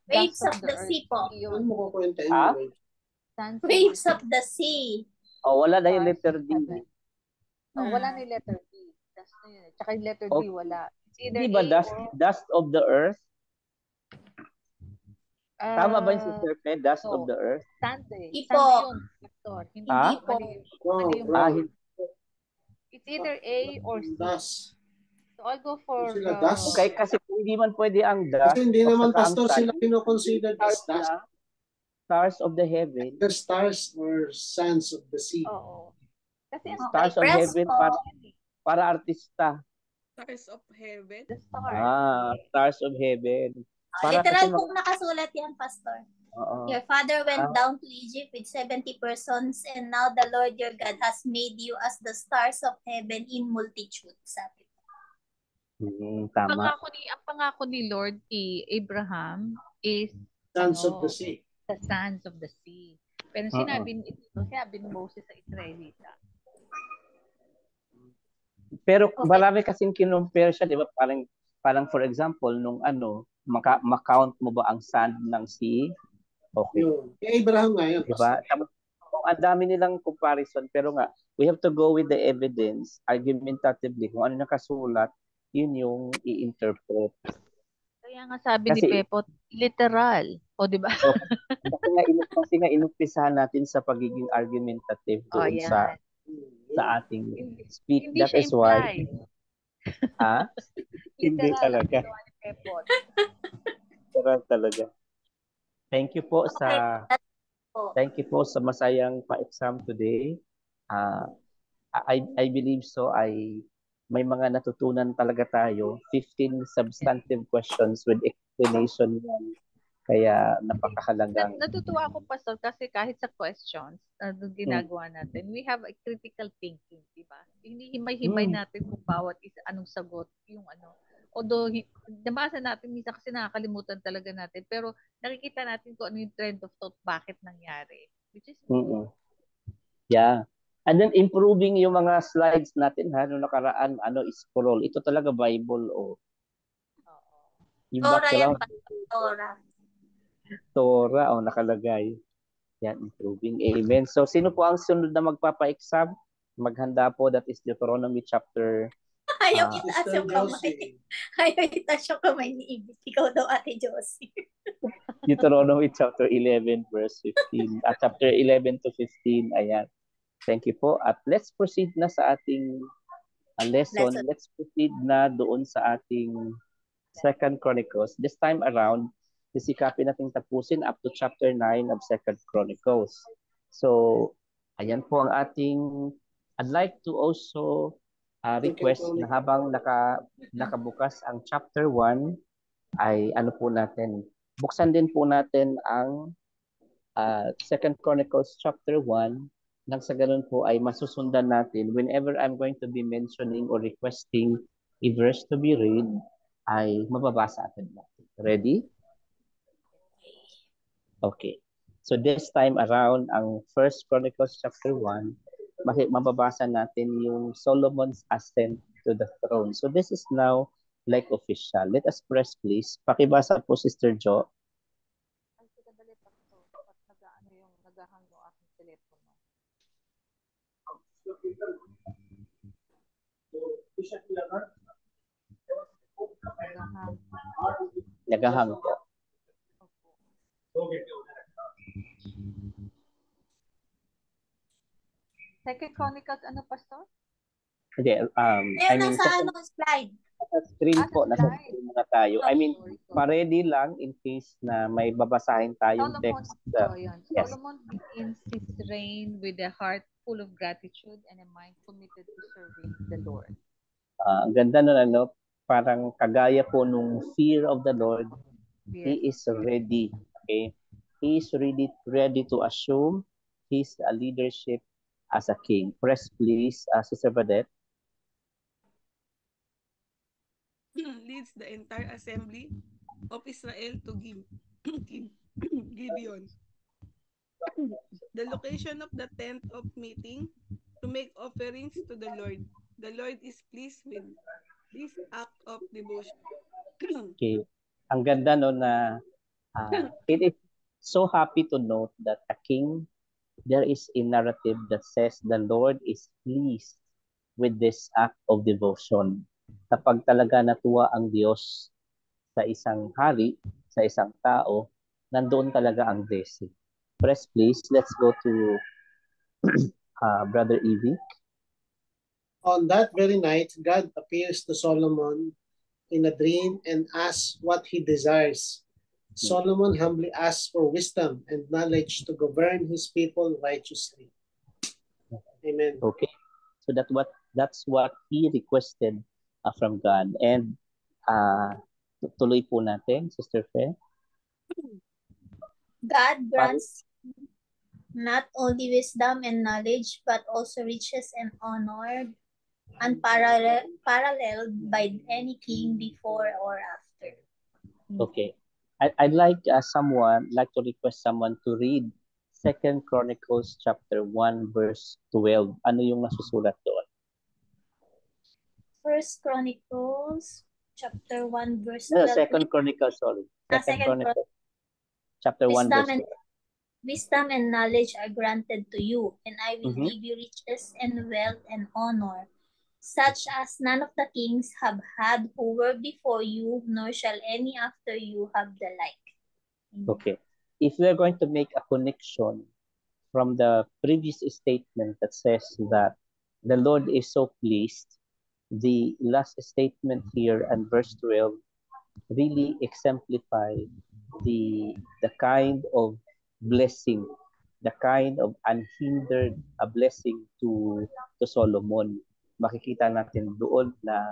Waves of the sea po.
Ano mo kukwenta
yung
waves of the sea.
Wala na yung letter D.
Wala na yung letter D. Dust na yun. Tsaka yung letter D, wala.
Di ba dust of the earth? Tama ba yung Sister Pe? Dust of the earth?
Sand eh.
Ipo.
Sand yun, pastor. Hindi po.
Ipo.
Mali yung
Hindi.
It's Either A or C.
Das.
So I'll go for...
Sila das.
Okay, kasi kung hindi man pwede ang das,
Kasi hindi
o
naman
saka ang
pastor
sun,
sila kino-consider as
stars
das.
na, stars of the heaven.
The stars or sons of the sea.
Oo. Kasi ang
Stars of
press
heaven
po.
para artista.
Stars of heaven.
the stars.
Stars of heaven. Para
Literal
kasi
po nakasulat yan, Pastor.
Oo.
Your father went down to Egypt with 70 persons, and now the Lord your God has made you as the stars of heaven in multitude. Sabi po.
Tama.
Ang pangako ni Lord kay Abraham is
Sons of the sea.
the sons of the sea. Pero sinabi ni Moses sa Israelita.
Pero marami kasing kinumpare siya, di ba? Parang for example, nung makount mo ba ang sand ng sea? Okay.
Yung Abraham nga yun.
Diba? Ang dami nilang comparison, pero nga, we have to go with the evidence, argumentatively, kung ano nakasulat, yun yung i-interpret.
Kaya nga sabi ni Pepo, literal. O, di ba?
Kasi nga inumpisahan natin sa pagiging argumentative doon sa ating speak.
Hindi
That
siya
is why. Hindi talaga. Literal talaga. Thank you po sa masayang pa-exam today. I believe so. May mga natutunan talaga tayo. 15 substantive questions with explanation yan. Kaya napakahalagang.
Natutuwa ako, Pastor, kasi kahit sa questions na ginagawa natin, we have a critical thinking, di ba? Hindi himay-himay natin kung bawat isa anong sagot, yung ano. Although, nabasa natin, minsan kasi nakakalimutan talaga natin, pero nakikita natin kung ano yung trend of thought, bakit nangyari. Which is
Yeah. And then improving yung mga slides natin noong nakaraan, scroll. Ito talaga Bible yung background. Torah, nakalagay. Yan, improving. Amen. So, sino po ang sunod na magpapa-exam? Maghanda po, that is Deuteronomy chapter
Ayaw itaas yung kamay. Ayaw itaas yung kamay ni Ibig. Ikaw daw, Ate Josie.
Deuteronomy chapter 11 verse 15. Chapter 11 to 15. Ayan. Thank you po. At let's proceed na sa ating lesson. Let's proceed na doon sa ating Second Chronicles. This time around, sisikapin natin tapusin up to chapter 9 of Second Chronicles. So, ayan po ang ating, I'd like to also request na habang nakabukas ang chapter 1, ay buksan din po natin ang Second Chronicles chapter 1, nang sa ganun po ay masusundan natin whenever I'm going to be mentioning or requesting a verse to be read, ay mababasa agad natin. Ready? Okay. So this time around, ang First Chronicles chapter 1, mababasa natin yung Solomon's ascent to the throne. So this is now like official. Let us press please. Pakibasa po, Sister Jo. Nagahang po.
Second Chronicles, ano, Pastor?
Hindi,
nasa slide?
Screen po, nasa screen muna tayo. Pa-ready lang in case na may babasahin tayong text.
Yes. Solomon begins his reign with a heart full of gratitude and a mind committed to serving the Lord.
Ang ganda nun, parang kagaya po nung fear of the Lord, he is ready. Okay? He is ready to assume his leadership as a king. Press please, Sister Badette.
Leads the entire assembly of Israel to Gibeon. The location of the tent of meeting to make offerings to the Lord. The Lord is pleased with this act of devotion.
Okay. Ang ganda na it is so happy to note that a king, there is a narrative that says the Lord is pleased with this act of devotion. Kapag talaga natuwa ang Diyos sa isang hari, sa isang tao, nandoon talaga ang blessing. Press please, let's go to Brother Evie.
On that very night, God appears to Solomon in a dream and asks what he desires. Solomon humbly asks for wisdom and knowledge to govern his people righteously. Amen.
Okay. So that's what he requested from God. And tuloy po natin, Sister Fe.
God grants not only wisdom and knowledge, but also riches and honor, unparalleled by any king before or after.
Okay. I'd like to request someone to read 2 Chronicles chapter 1 verse 12. Ano yung nasusulat doon?
1 Chronicles chapter 1 verse 12.
No, 2 Chronicles, sorry. 2 Chronicles chapter 1 verse 12.
Wisdom and knowledge are granted to you, and I will give you riches and wealth and honor, such as none of the kings have had who were before you, nor shall any after you have the like.
Okay. If we are going to make a connection from the previous statement that says that the Lord is so pleased, the last statement here and verse 12 really exemplify the kind of blessing, the kind of unhindered blessing to Solomon. Makikita natin doon na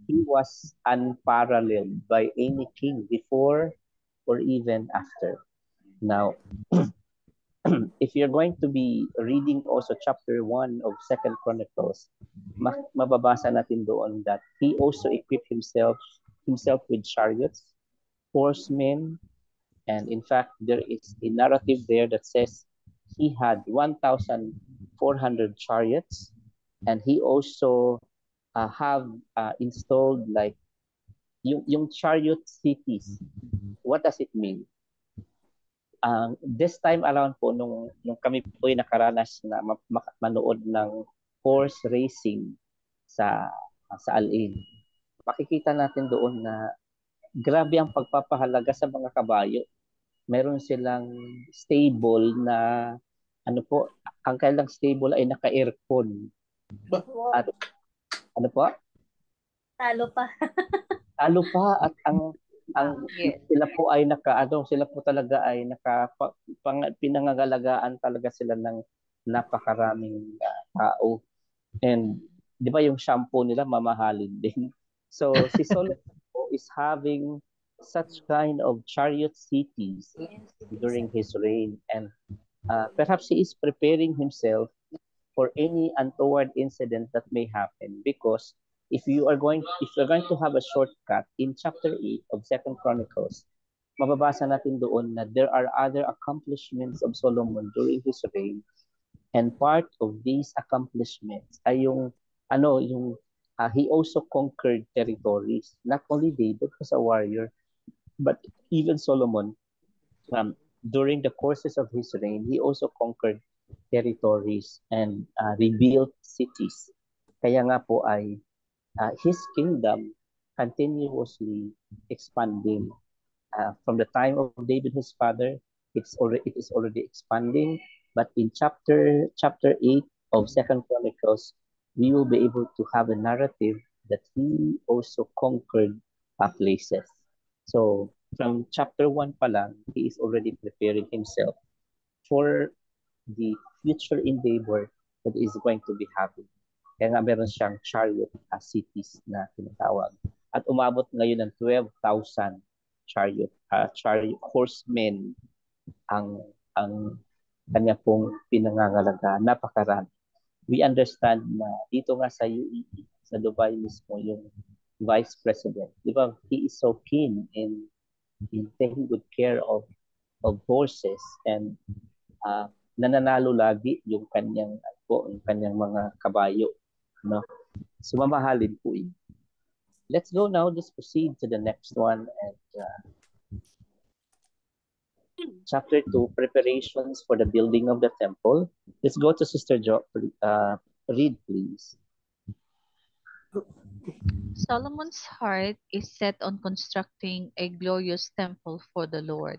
he was unparalleled by any king before or even after. Now, if you're going to be reading also chapter 1 of 2 Chronicles, mababasa natin doon that he also equipped himself with chariots, horsemen, and in fact, there is a narrative there that says he had 1,400 chariots, and he also have installed like yung chariot cities. What does it mean? This time around po, nung kami po ay nakaranas na manood ng horse racing sa Al-Ain, makikita natin doon na grabe ang pagpapahalaga sa mga kabayo. Meron silang stable na ang kailang stable ay naka-aircon. At ano po?
Talo pa.
Talo pa at sila po ay sila po talaga ay pinangangalagaan talaga sila ng napakaraming tao. And di ba yung shampoo nila mamahalin din. So si Solomon is having such kind of chariot cities during his reign, and perhaps he is preparing himself for any untoward incident that may happen, because if you're going to have a shortcut in chapter 8 of 2 Chronicles, mababasa natin doon na there are other accomplishments of Solomon during his reign, and part of these accomplishments ay he also conquered territories. Not only David was a warrior, but even Solomon, during the courses of his reign, he also conquered territories and rebuilt cities. Kaya nga po ay his kingdom continuously expanding. From the time of David, his father, it is already expanding. But in chapter 8 of 2 Chronicles, we will be able to have a narrative that he also conquered places. So from chapter 1 pa lang, he is already preparing himself for the future endeavor that is going to be happening. Kaya nga meron siyang chariot cities na tinatawag. At umabot ngayon ng 12,000 chariot horsemen ang kanya pong pinangangalaga. Napakarami. We understand na dito nga sa UAE, sa Dubai mismo, yung Vice President, di ba, he is so keen in taking good care of horses, and nananalo lagi yung kanyang mga kabayo, no? So mamahalin po yun. Let's go now, just proceed to the next one, and chapter 2, preparations for the building of the temple. Let's go to Sister Jo. Read, please.
Solomon's heart is set on constructing a glorious temple for the Lord.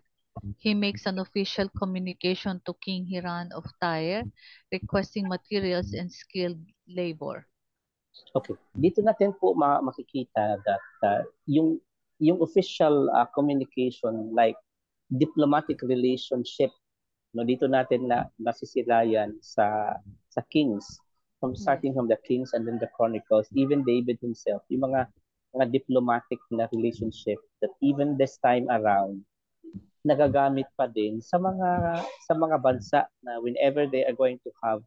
He makes an official communication to King Hiram of Tyre, requesting materials and skilled labor.
Okay, dito natin po makikita that yung official communication like diplomatic relationship, no, dito natin nasisilayan sa Kings, starting from the Kings and then the Chronicles, even David himself, yung mga diplomatic na relationship that even this time around nagagamit pa din sa mga bansa na whenever they are going to have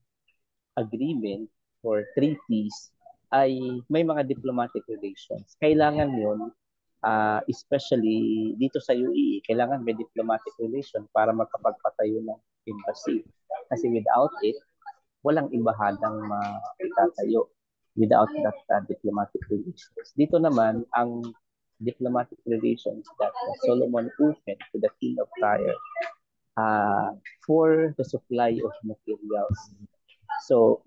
agreement or treaties ay may mga diplomatic relations. Kailangan yun, especially dito sa UAE, kailangan may diplomatic relation para makapagpatayo ng embassy. Kasi without it, walang imbahadang maitatayo without that diplomatic relations. Dito naman, ang diplomatic relations that Solomon opened to the king of Tyre for the supply of materials. So,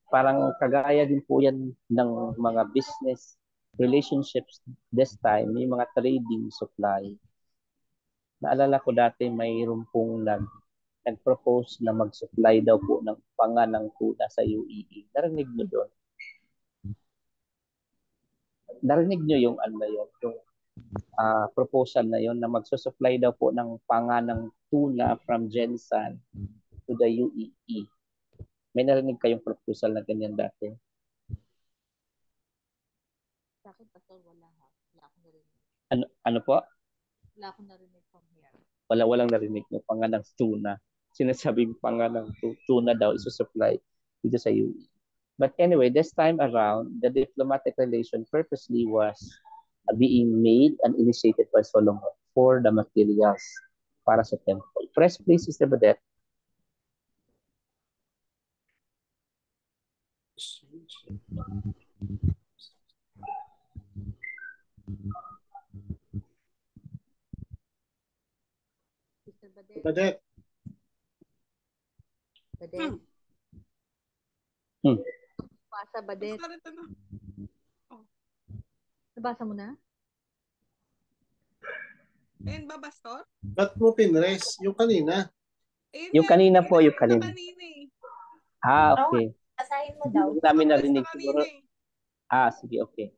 parang kagaya din po yan ng mga business relationships this time, may mga trading supply. Naalala ko dati mayroon pong nag-propose na mag-supply daw po ng panganang tuna sa UAE. Narinig nyo doon? Narinig nyo yung yung proposal na yon na magsusupply daw po ng panganang tuna from Gensan to the UAE. May narinig kayong proposal na ganyan dati?
Sa akin, Pastor, wala ha. Wala akong narinig.
Ano po?
Wala akong narinig from here.
Walang narinig ng panganang tuna. Sinasabing panganang tuna daw isusupply dito sa UAE. But anyway, this time around, the diplomatic relation purposely was being made and initiated by Solomon for the materials para sa temple. Press please, Sister Badet.
Sister Badet.
Badet.
Badet. Basa, Badet. Nabasa mo na?
Ayun ba, Pastor?
Ba't mo pinres? Yung kanina.
Yung kanina po, yung kanina. Okay.
Basahin mo daw.
Namin narinig siguro. Sige, okay.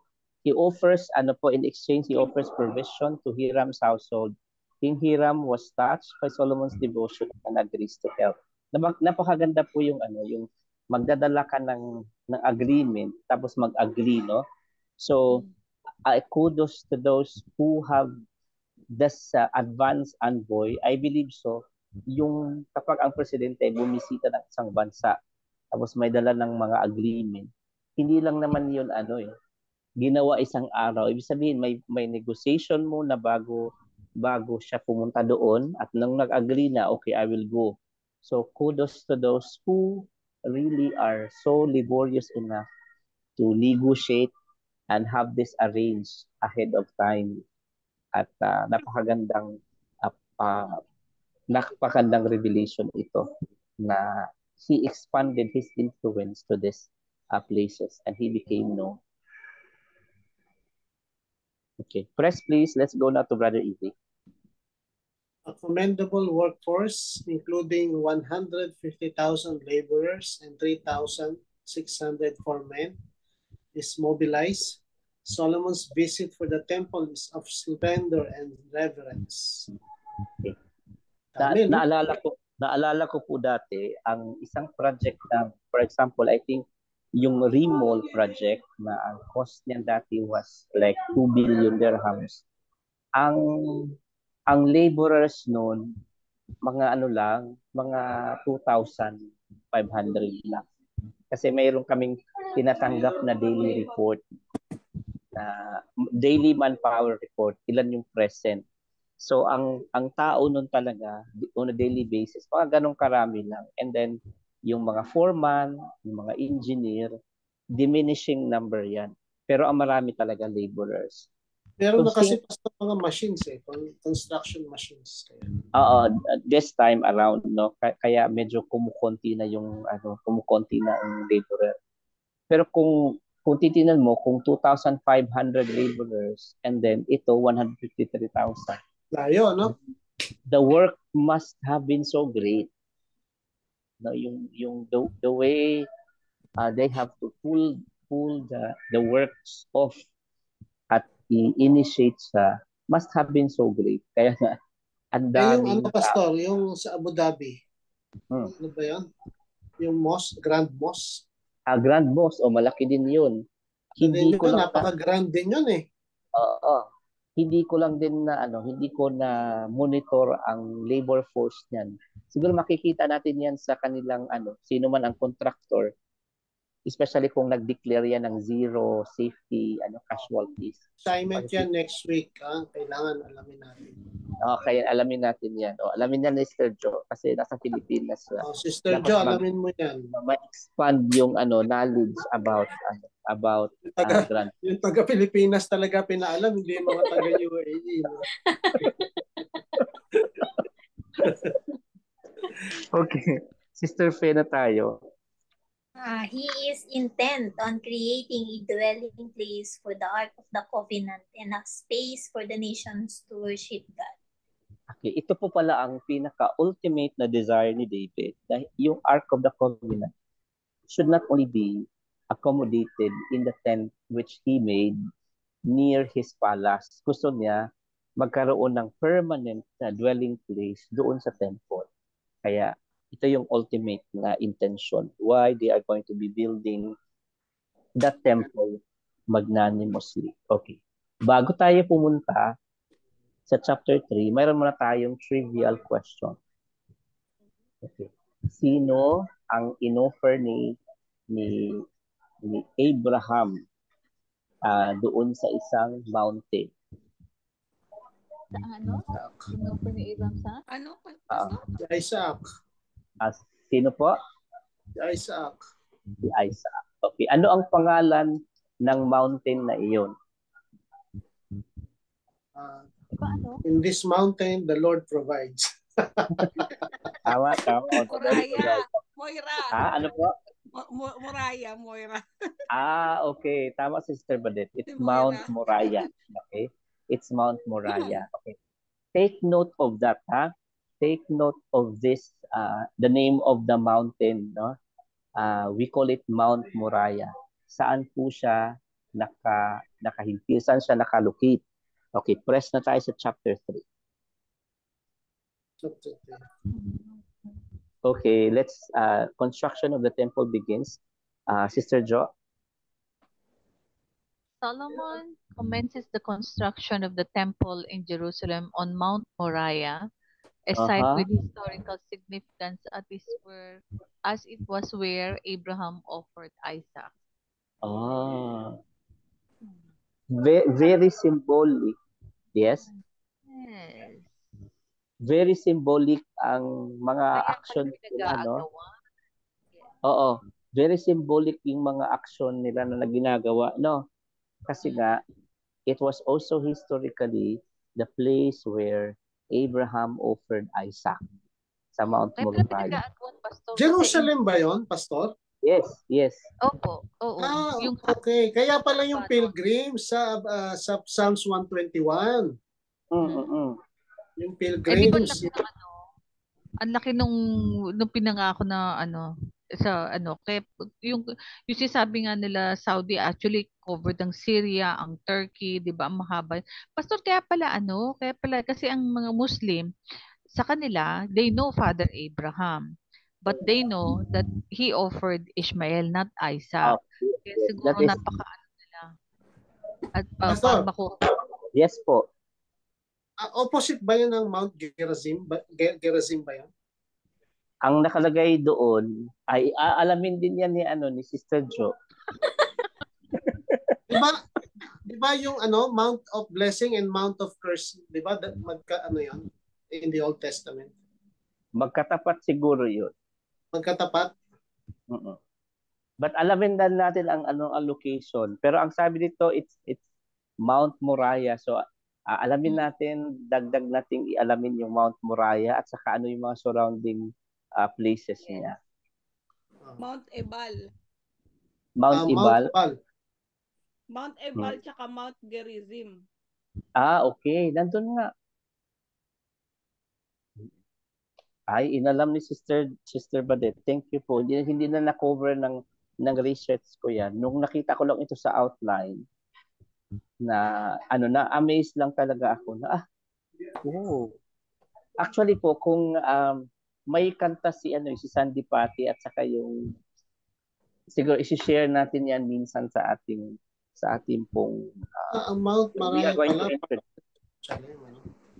He offers, in exchange, he offers provision to Hiram's household. King Hiram was touched by Solomon's devotion and agrees to help. Napakaganda po yung magdadala ka ng agreement, tapos mag-agree, no? So, kudos to those who have this advance envoy. I believe so. Yung kapag ang presidente bumisita ng isang bansa, tapos may dala ng mga agreement, hindi lang naman yun ginawa isang araw. Ibig sabihin may negotiation muna bago siya pumunta doon, at nang nag-agree na, okay, I will go. So kudos to those who really are so laborious enough to negotiate and have this arranged ahead of time. At napakagandang revelation ito na he expanded his influence to these places and he became known. Okay, press please. Let's go now to Brother Evie.
A commendable workforce, including 150,000 laborers and 3,600 foremen, is mobilized. Solomon's visit for the temple is of splendor and reverence.
Okay. Naalala ko po dati ang isang project na, for example, I think yung remall project na ang cost niya dati was like 2 billion dirhams. Ang laborers noon, mga mga 2,500 lang. Kasi mayroon kaming tinatanggap na daily report, daily manpower report, ilan yung present. So ang tao nun talaga on a daily basis, mga ganong karami lang. And then yung mga foreman, yung mga engineer, diminishing number yan. Pero ang marami talaga laborers.
Pero na kasi mga machines construction machines.
This time around, no, kaya medyo kumukonti na yung ang laborer. Pero kung titingnan mo, kung 2,500 laborers and then ito 153,000.
Layo, no?
The work must have been so great. No, yung the way they have to pull pull the works off at i-initiate siya must have been so great. Kaya nga, ang
Yung
daming
pastor, yung sa Abu Dhabi. Ano ba yan? Yung mosque, Grand Mosque.
Grand Mosque, malaki din yun. Hindi ko lang
napaka-grand din yun eh.
Oo. Hindi ko lang din na hindi ko na monitor ang labor force niyan. Siguro makikita natin yan sa kanilang sino man ang contractor, especially kung nag-declare yan ng zero safety casualties.
Assignment yan next week. Kailangan alamin natin.
Kaya alamin natin yan. Alamin yan ni Sister Jo kasi nasa Pilipinas.
Sister Jo, alamin mo yan.
Ma-expand yung knowledge about Grand.
Yung taga-Pilipinas talaga pinaalam, hindi yung mga taga-UAE.
Okay. Sister Fe na tayo.
He is intent on creating a dwelling place for the Ark of the Covenant and a space for the nations to worship God.
Okay, ito po pala ang pinaka-ultimate na desire ni David. Yung Ark of the Covenant should not only be accommodated in the tent which he made near his palace. Gusto niya magkaroon ng permanent na dwelling place doon sa temple. Kaya ito yung ultimate na intention why they are going to be building that temple magnanimously. Okay. Bago tayo pumunta sa chapter 3, mayroon muna tayong trivial question. Okay. Sino ang inoffer ni Abraham doon sa isang mountain?
Inoffer ni Abraham sa?
Isaac.
Sino po?
Isaac.
Si Isaac. Okay. Ano ang pangalan ng mountain na iyon?
In this mountain, the Lord provides.
Tama.
Moira.
Ano po?
Moira.
Okay. Tama, Sister Badet. It's Mount Moriah. Okay? It's Mount Moriah. Okay. Take note of that, ha? Take note of this, the name of the mountain, no? We call it Mount Moriah. Saan po siya nakahimpil? Saan siya nakalocate? Okay, press na tayo sa chapter 3. Okay, let's construction of the temple begins. Sister Jo.
Solomon commences the construction of the temple in Jerusalem on Mount Moriah, a site with historical significance as it was where Abraham offered Isaac.
Very symbolic. Yes?
Yes.
Very symbolic ang mga action nila, no? Oo. Very symbolic yung mga action nila na ginagawa, no? Kasi nga, it was also historically the place where Abraham offered Isaac sa Mount Moriah.
Jerusalem ba yon, Pastor?
Yes.
Opo.
Okay. Kaya pala yung pilgrims sa Psalms 121. Yung pilgrims.
Ang laki nung pinangako na kaya yung sinasabi nga nila Saudi actually covered ang Syria, ang Turkey, 'di ba? Ang mahaba. Pastor, kaya pala kasi ang mga Muslim sa kanila, they know Father Abraham. But they know that he offered Ishmael, not Isaac. Kaya siguro napaka-ano nila. At
Pastor,
yes po.
Opposite ba yun ng Mount Gerizim? Gerizim ba yan?
Ang nakalagay doon ay aalamin din yan ni Sister Jo.
Diba yung Mount of Blessing and Mount of Curse, diba? Yan in the Old Testament.
Magkatapat siguro yun.
Magkatapat?
But alamin din natin ang location. Pero ang sabi dito, it's Mount Moriah. So alamin natin, dagdag nating ialamin yung Mount Moriah at saka yung mga surrounding places niya.
Mount Ebal.
Mount Ebal.
Mount Ebal tsaka Mount Gerizim.
Okay. Nandun nga. Ay, inalam ni Sister Badet. Thank you po. Hindi na na-cover ng ng research ko yan, nung nakita ko lang ito sa outline, na na-amaze lang talaga ako na, actually po, kung may kanta si Sandy Patti at saka yung, siguro isi-share natin yan minsan sa ating pong we are going to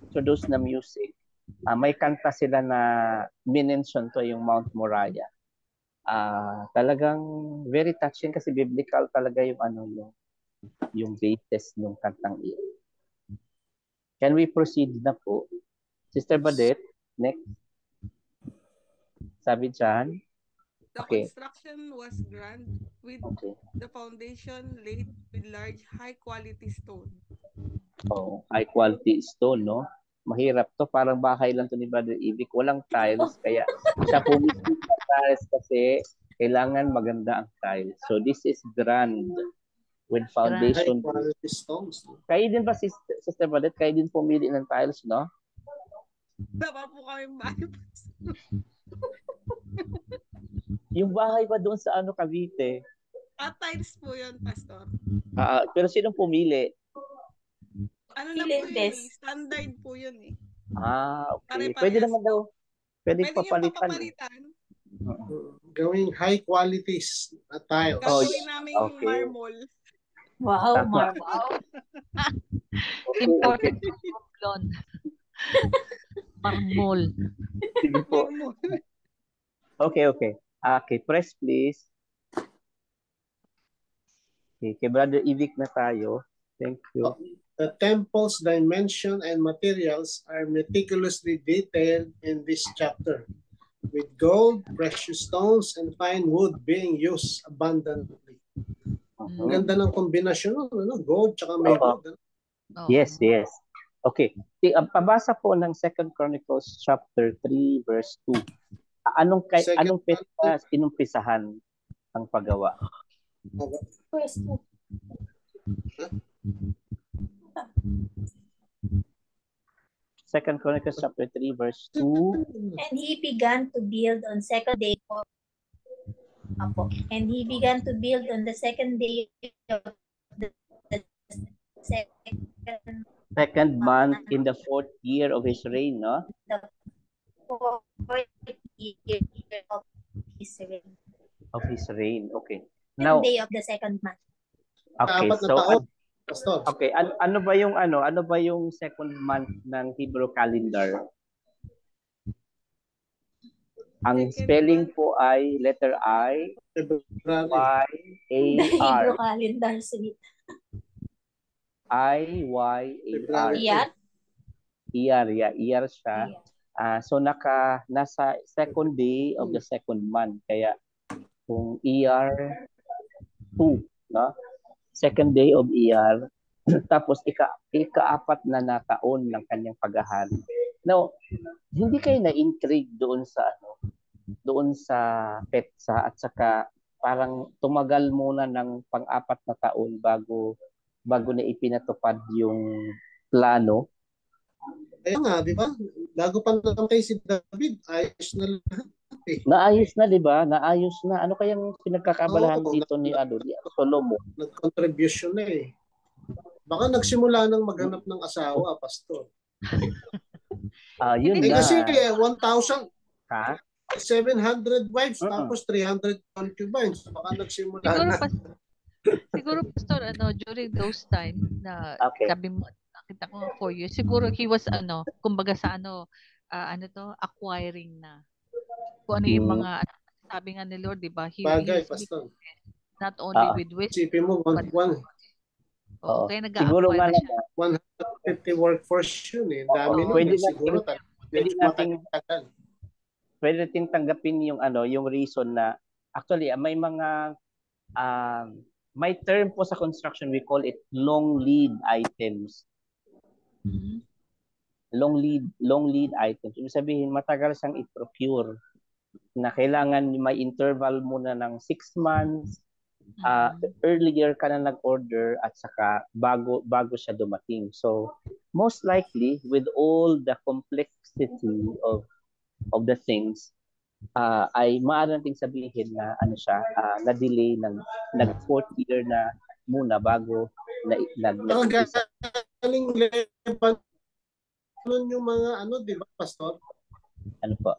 introduce na music. May kanta sila na minention to yung Mount Moriah. Talagang very touching kasi biblical talaga yung yung basis ng kantang iyon. Can we proceed na po? Sister Badet, next. Sabi dyan.
The construction was grand with the foundation laid with large high-quality stone.
High-quality stone, no? Mahirap to. Parang bahay lang to ni Brother Ibik. Walang tiles. Kaya siya pumisip ng tiles kasi kailangan maganda ang tiles. So this is grand with foundation. Kaya din ba, Sister Badet, kaya din pumili ng tiles, no?
Tama po kami bahay.
Yung bahay ba doon sa Cavite?
Tiles po yun, Pastor.
Pero sinong pumili?
Lang po yun eh. Standard po yun eh.
Okay. Pwede naman daw. Pwede papalitan.
Gawing high qualities na tiles.
Gagawin namin marble.
Wow, marble.
Important blonde. Marmol.
Sige po. Okay. Okay, press please. Okay, kay Brother Ibik na tayo. Thank you.
The temple's dimension and materials are meticulously detailed in this chapter, with gold, precious stones, and fine wood being used abundantly. Ang ganda ng kombinasyon, gold tsaka may wood.
Yes. Okay. Pabasa po ng 2 Chronicles chapter 3 verse 2. Anong inumpisahan ang paggawa?
Verse 2.
Second Chronicles chapter 3 verse 2.
And he began to build on second day on the second day of the
second month in the 4th year of his reign, no?
The 4th year
of his reign. Okay.
Now, day of the second month.
Okay, so okay, ano ba yung second month ng Hebrew calendar? Ang spelling po ay letter I, Y, A, R.
Hebrew calendar, sweet.
I, Y, A, R. Iyar siya. So nasa second day of the second month. Kaya kung ER 2, no? Second day of ER, tapos ika-apat na taon ng kanyang paghahari. Now, hindi kayo na-intrigue doon sa petsa at saka parang tumagal muna ng pang-apat na taon bago na ipinatupad yung plano.
Kaya nga, di ba? Bago pa naman kay si David, ayos na lahat.
Naayos na, di ba? Naayos na. Ano kayang pinagkakabalahan dito ni Solomon?
Nag-contribution na eh. Baka nagsimula nang maghanap ng asawa, Pastor.
Yun na.
Kasi 1,700 wives, tapos 300 concubines. Baka nagsimula
Siguro, Pastor, during those time na sabi mo, nakita ko 4 years, siguro he was, kumbaga sa acquiring na. Kung ano yung mga, sabi nga ni Lord, di ba?
Bagay, Pastor.
Not only with wisdom.
Sipin mo,
kaya nag-acquire na siya.
150 workforce yun eh. Dami nun. Siguro
pwede natin tanggapin yung reason na actually may mga may term po sa construction, we call it long lead items.
Mm-hmm.
Long lead items. Ibig sabihin, matagal siyang i-procure na kailangan may interval muna ng 6 months. Earlier ka na nag-order at saka bago siya dumating. So, most likely, with all the complexity of the things, ay maaari nating sabihin na ano siya, na-delay nag-4th year na muna bago nag-umpisa.
Galing Lebanon yung mga ano, di ba, Pastor?
Ano po?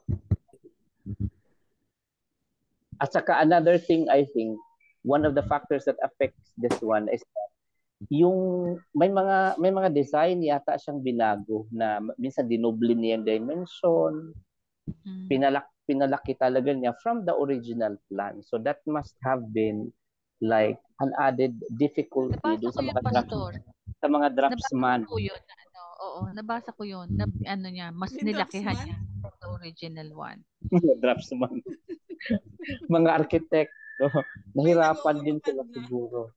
At saka another thing, I think, one of the factors that affects this one is that yung may mga design yata siyang binago na minsan dinoble niya yung dimension, pinalaki talaga niya from the original plan. So that must have been like an added difficulty doon sa mga draftsman.
Nabasa ko yun. Ano niya, mas nilakihan niya from the original one.
Draftsman. Mga architect, nahirapan din sila siguro.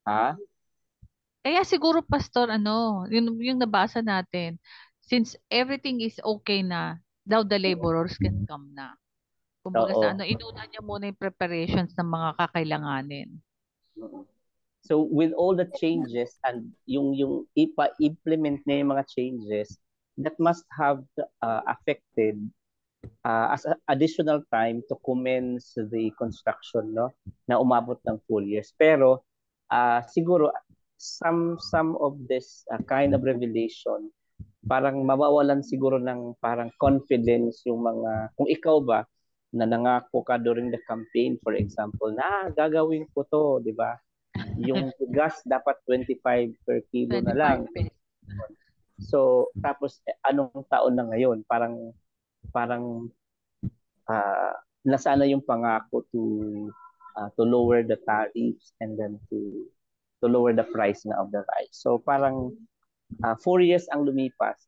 Ha?
Kaya siguro, Pastor, yung nabasa natin, since everything is okay na, daw the laborers can come na. Kumbaga sa inuna niya muna yung preparations ng mga kakailanganin.
So with all the changes and yung ipa-implement niya yung mga changes, that must have affected as additional time to commence the construction, no, na umabot ng 4 years. Pero siguro some of this kind of revelation, parang mawawalan siguro ng parang confidence yung mga, kung ikaw ba na nangako ka during the campaign, for example, na gagawin ko to, di ba? Yung gas dapat 25 per kilo na lang. So tapos anong taon na ngayon? Parang nasana yung pangako to lower the tariffs and then to lower the price na of the rice. So parang 4 years ang lumipas.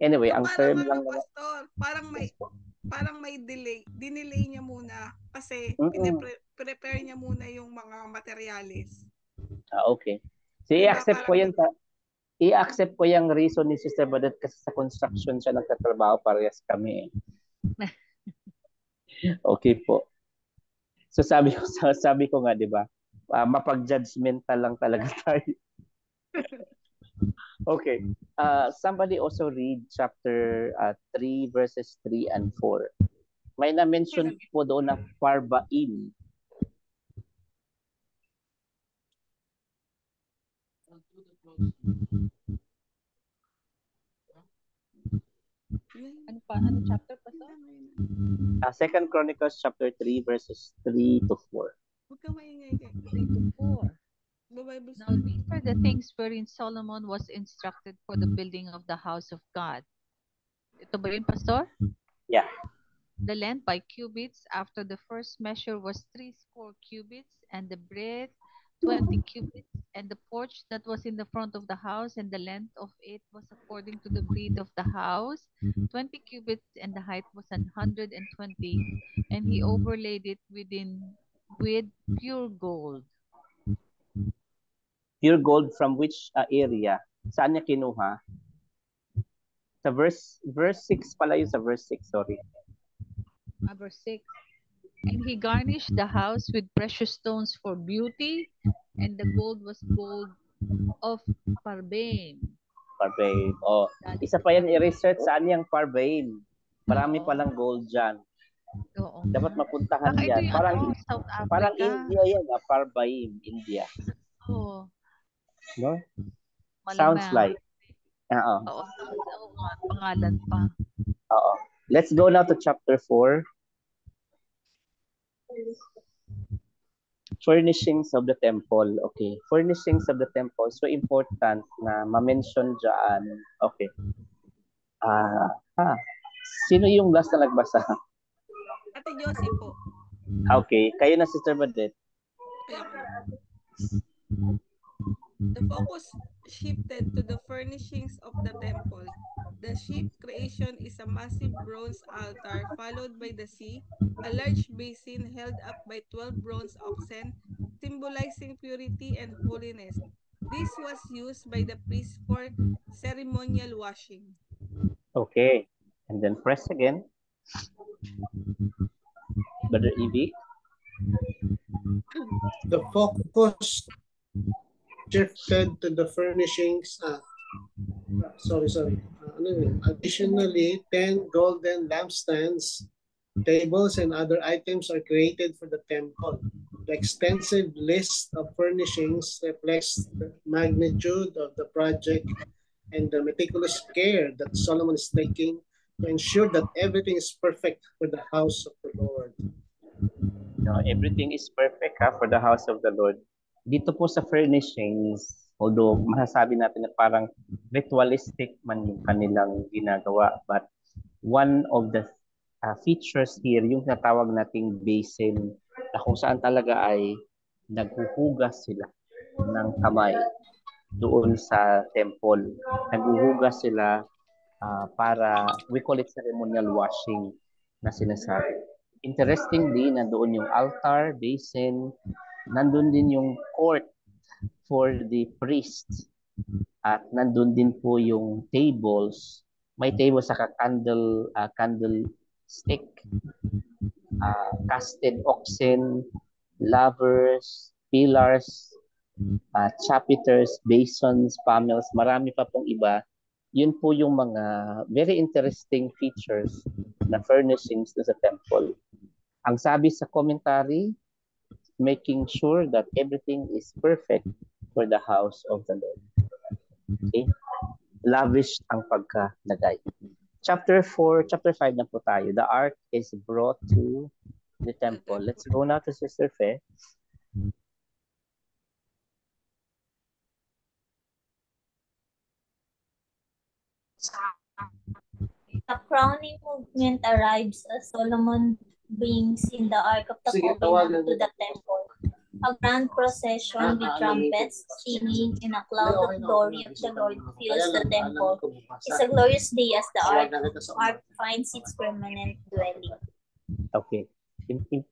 Anyway, so, ang term lang naman,
Pastor, parang may delay. Dinelay niya muna kasi prepare niya muna yung mga materials.
Okay. So i-accept ko yan. I-accept ko yung reason ni Sister Badet kasi sa construction siya nagtatrabaho, parehas kami. Okay po. So sabi ko nga, 'di ba? Mapag-judgmental lang talaga tayo. Okay. Somebody also read chapter 3 verses 3 and 4. May na-mention po doon na Parbaim.
Ano chapter pa sa?
2 Chronicles chapter 3 verses 3 to 4.
Huwag ka maingay.
3 to 4.
Now these are the things wherein Solomon was instructed for the building of the house of God. Ito ba yun, Pastor?
Yeah.
The length by cubits after the first measure was 30 cubits, and the breadth 20 cubits, and the porch that was in the front of the house, and the length of it was according to the breadth of the house, 20 cubits, and the height was 120, and he overlaid it with pure gold.
Pure gold from which area? Saan niya kinuha? Sa verse 6 pala yun, sa verse 6, sorry.
Verse 6. And he garnished the house with precious stones for beauty, and the gold was gold of Parbaim.
Parbaim. Oh, isa pa yan i-research saan yung Parbaim. Marami palang gold dyan.
Oo.
Dapat mapuntahan yan.
South Africa.
Parang India yan, Parbaim, India.
Oo.
No? Sounds like. Oo.
Pangalan pa.
Oo. Let's go now to chapter 4. Furnishings of the temple. Okay. Furnishings of the temple. So important na ma-mention dyan. Okay. Sino yung last na nagbasa?
Ate Josie po.
Okay. Kayo na, Sister Badet.
The focus shifted to the furnishings of the temple. The sheep creation is a massive bronze altar followed by the sea, a large basin held up by 12 bronze oxen, symbolizing purity and holiness. This was used by the priests for ceremonial washing.
Okay. And then press again. Brother Evie.
The focus shifted to the furnishings. Additionally, 10 golden lampstands Tables and other items are created for the temple. The extensive list of furnishings reflects the magnitude of the project and the meticulous care that Solomon is taking to ensure that everything is perfect for the house of the Lord.
No, everything is perfect for the house of the Lord. Dito po sa furnishings, although masasabi natin na parang ritualistic man yung kanilang ginagawa, but one of the features here, yung natawag nating basin, na kung saan talaga ay naghuhugas sila ng kamay doon sa temple. Naghuhugas sila para, we call it ceremonial washing na sinasabi. Interestingly, nandoon yung altar, basin, nandun din yung court for the priests, at nandun din po yung tables. May table sa candlestick, casted oxen, lavers, pillars, chapiters, basins, pommels, marami pa pong iba. Yun po yung mga very interesting features na furnishings sa temple. Ang sabi sa commentary, making sure that everything is perfect for the house of the Lord. Okay? Lavish ang pagkalagay. Chapter 5 na po tayo. The ark is brought to the temple. Let's go now to Sister Fe.
The crowning movement arrives as Solomon brings in the Ark of the Covenant to the temple. A grand procession with trumpets, singing, and a cloud of glory of the Lord fills the temple. It's a glorious day as the ark finds its permanent dwelling.
Okay.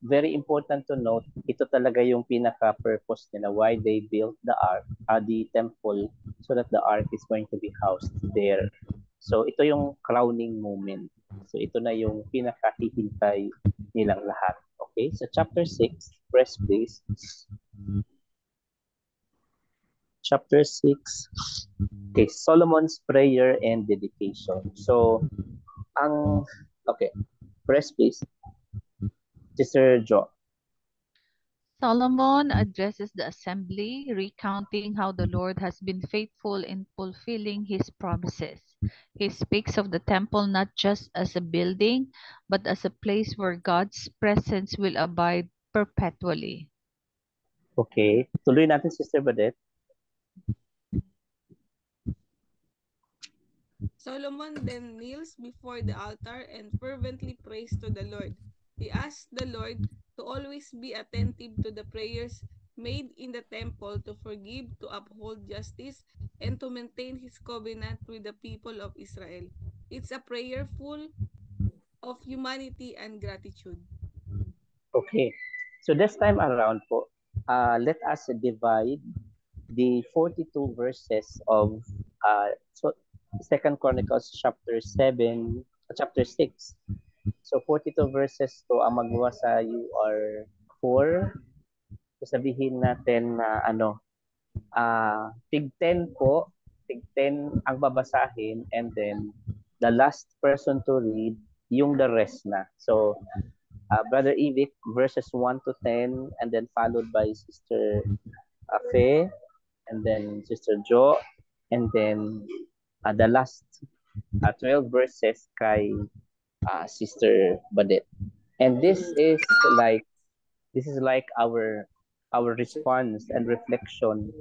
Very important to note, ito talaga yung pinaka-purpose nila, why they built the ark, the temple, so that the ark is going to be housed there. So ito yung crowning moment. So ito na yung pinakahihintay nilang lahat. Okay, so chapter 6, press please. Chapter 6. Okay, Solomon's prayer and dedication. So okay, press please. Sister Jo.
Solomon addresses the assembly, recounting how the Lord has been faithful in fulfilling his promises. He speaks of the temple not just as a building, but as a place where God's presence will abide perpetually.
Okay. Tuloy natin, Sister Badet.
Solomon then kneels before the altar and fervently prays to the Lord. He asks the Lord to always be attentive to the prayers made in the temple, to forgive, to uphold justice, and to maintain his covenant with the people of Israel. It's a prayer full of humanity and gratitude.
Okay. So this time around po, let us divide the 42 verses of 2 Chronicles chapter 6. So 42 verses to ang magawa sa UR4. So sabihin natin na tig 10 po, tig 10 ang babasahin, and then the last person to read yung the rest na. So Brother Evic, verses 1 to 10, and then followed by Sister Fe, and then Sister Jo, and then the last 12 verses kay Sister Badet. And this is like our response and reflection,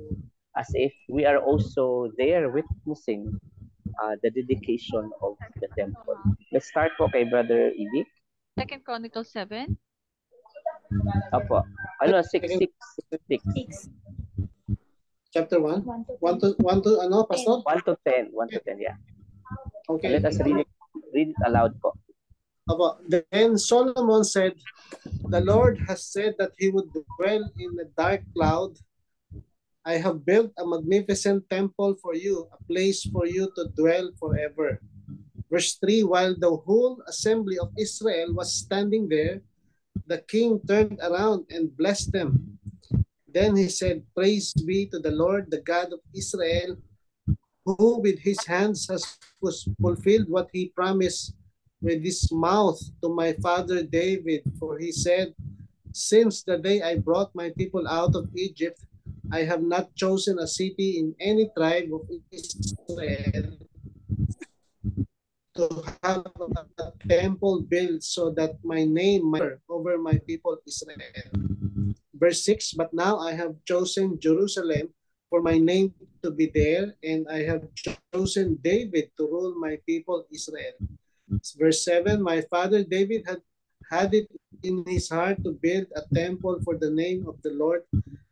as if we are also there witnessing the dedication of the temple. Let's start po kay Brother Evic.
2 Chronicles 7.
Opo. 6.
Chapter 1? 1 to Pastor?
1 to 10, yeah.
Okay.
Let us read it aloud po.
Then Solomon said, "The Lord has said that he would dwell in a dark cloud. I have built a magnificent temple for you, a place for you to dwell forever." Verse 3, while the whole assembly of Israel was standing there, the king turned around and blessed them. Then he said, "Praise be to the Lord, the God of Israel, who with his hands has fulfilled what he promised with his mouth to my father David, for he said, since the day I brought my people out of Egypt, I have not chosen a city in any tribe of Israel to have a temple built so that my name might over my people Israel. Verse 6, but now I have chosen Jerusalem for my name to be there, and I have chosen David to rule my people Israel. Verse 7, my father David had it in his heart to build a temple for the name of the Lord,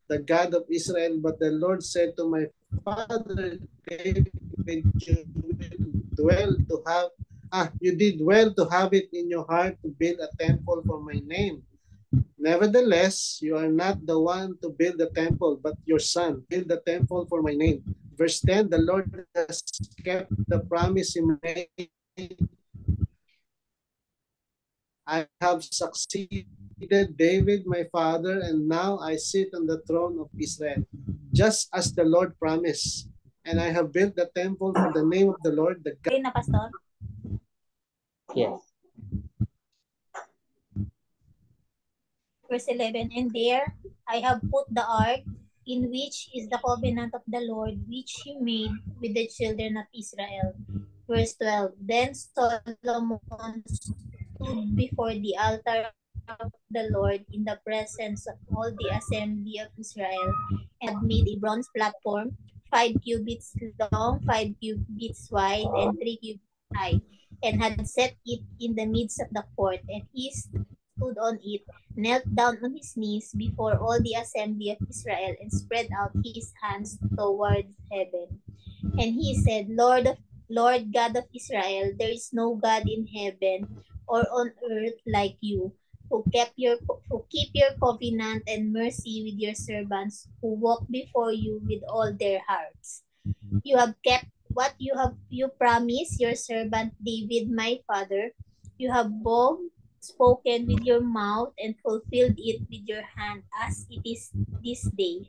the God of Israel. But the Lord said to my father David, you did well to have it in your heart to build a temple for my name. Nevertheless, you are not the one to build the temple, but your son. Build the temple for my name. Verse 10, the Lord has kept the promise he made. I have succeeded David, my father, and now I sit on the throne of Israel, just as the Lord promised. And I have built the temple for the name of the Lord, the God.
Okay na, Pastor?
Yes.
Verse 11, and there I have put the ark, in which is the covenant of the Lord, which he made with the children of Israel. Verse 12, then Solomon stood before the altar of the Lord in the presence of all the assembly of Israel, and made a bronze platform, 5 cubits long, 5 cubits wide, and 3 cubits high, and had set it in the midst of the court, and he stood on it, knelt down on his knees before all the assembly of Israel, and spread out his hands towards heaven. And he said, Lord God of Israel, there is no God in heaven or on earth like you, who keep your covenant and mercy with your servants, who walk before you with all their hearts. You have kept what you promised your servant David my father. You have both spoken with your mouth and fulfilled it with your hand, as it is this day.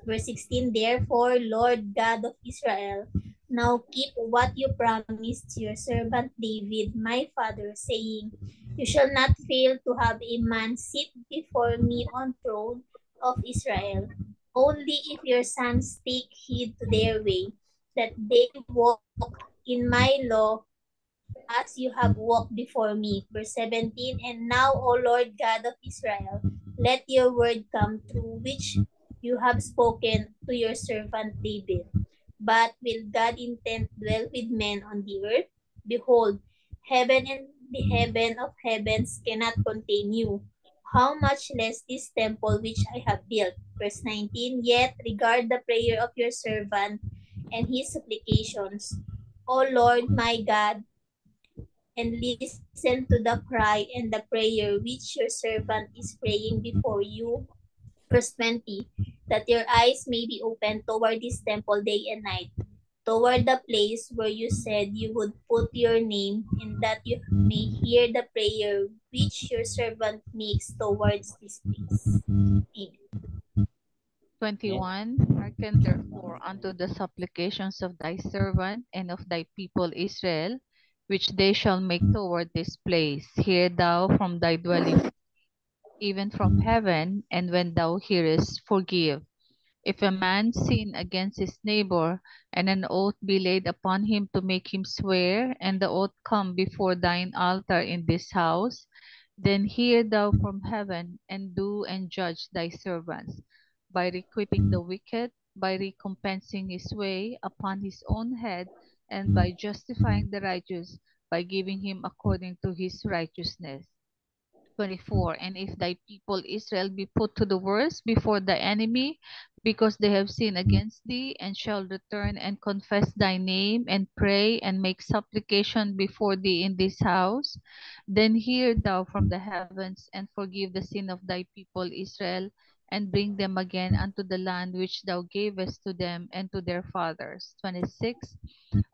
Verse 16, therefore, Lord God of Israel, now keep what you promised your servant David, my father, saying, you shall not fail to have a man sit before me on throne of Israel, only if your sons take heed to their way, that they walk in my law as you have walked before me. Verse 17, and now, O Lord God of Israel, let your word come true, which you have spoken to your servant David. But will God intend dwell with men on the earth? Behold, heaven and the heaven of heavens cannot contain you. How much less this temple which I have built? Verse 19, yet regard the prayer of your servant and his supplications, O Lord my God, and listen to the cry and the prayer which your servant is praying before you. Verse 20, that your eyes may be open toward this temple day and night, toward the place where you said you would put your name, and that you may hear the prayer which your servant makes towards this place. Amen.
21, hearken therefore unto the supplications of thy servant and of thy people Israel, which they shall make toward this place. Hear thou from thy dwelling, even from heaven, and when thou hearest, forgive. If a man sin against his neighbor, and an oath be laid upon him to make him swear, and the oath come before thine altar in this house, then hear thou from heaven, and do and judge thy servants, by requiting the wicked, by recompensing his way upon his own head, and by justifying the righteous, by giving him according to his righteousness. 24, and if thy people Israel be put to the worst before the enemy, because they have sinned against thee, and shall return and confess thy name, and pray and make supplication before thee in this house, then hear thou from the heavens, and forgive the sin of thy people Israel, and bring them again unto the land which thou gavest to them and to their fathers. 26,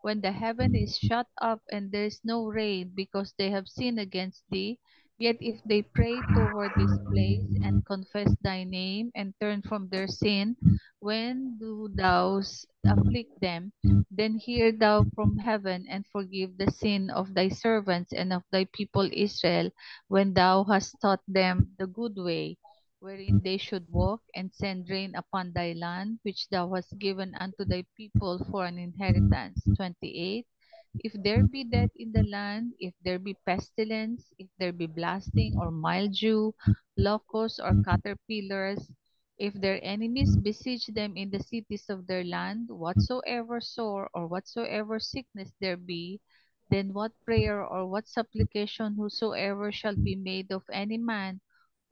when the heaven is shut up, and there is no rain, because they have sinned against thee, Yet if they pray toward this place and confess thy name and turn from their sin, when do thou afflict them, then hear thou from heaven and forgive the sin of thy servants and of thy people Israel, when thou hast taught them the good way, wherein they should walk, and send rain upon thy land, which thou hast given unto thy people for an inheritance. 28. If there be death in the land, if there be pestilence, if there be blasting or mildew, locusts or caterpillars, if their enemies besiege them in the cities of their land, whatsoever sore or whatsoever sickness there be, then what prayer or what supplication whosoever shall be made of any man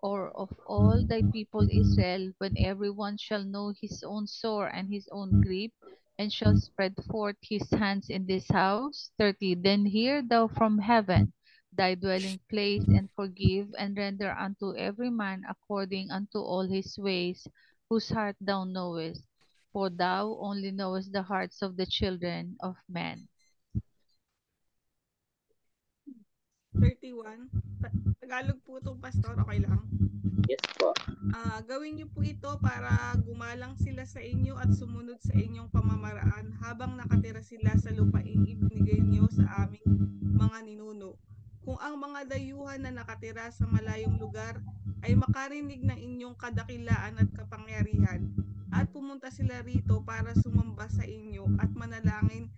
or of all thy people Israel, when every one shall know his own sore and his own grief, and shall spread forth his hands in this house. 30. Then hear thou from heaven thy dwelling place, and forgive, and render unto every man according unto all his ways, whose heart thou knowest. For thou only knowest the hearts of the children of men.
31. Tagalog po itong pastor, okay lang?
Yes po.
Gawin niyo po ito para gumalang sila sa inyo at sumunod sa inyong pamamaraan habang nakatira sila sa lupaing ibinigay niyo sa aming mga ninuno. Kung ang mga dayuhan na nakatira sa malayong lugar ay makarinig ng inyong kadakilaan at kapangyarihan, at pumunta sila rito para sumamba sa inyo at manalangin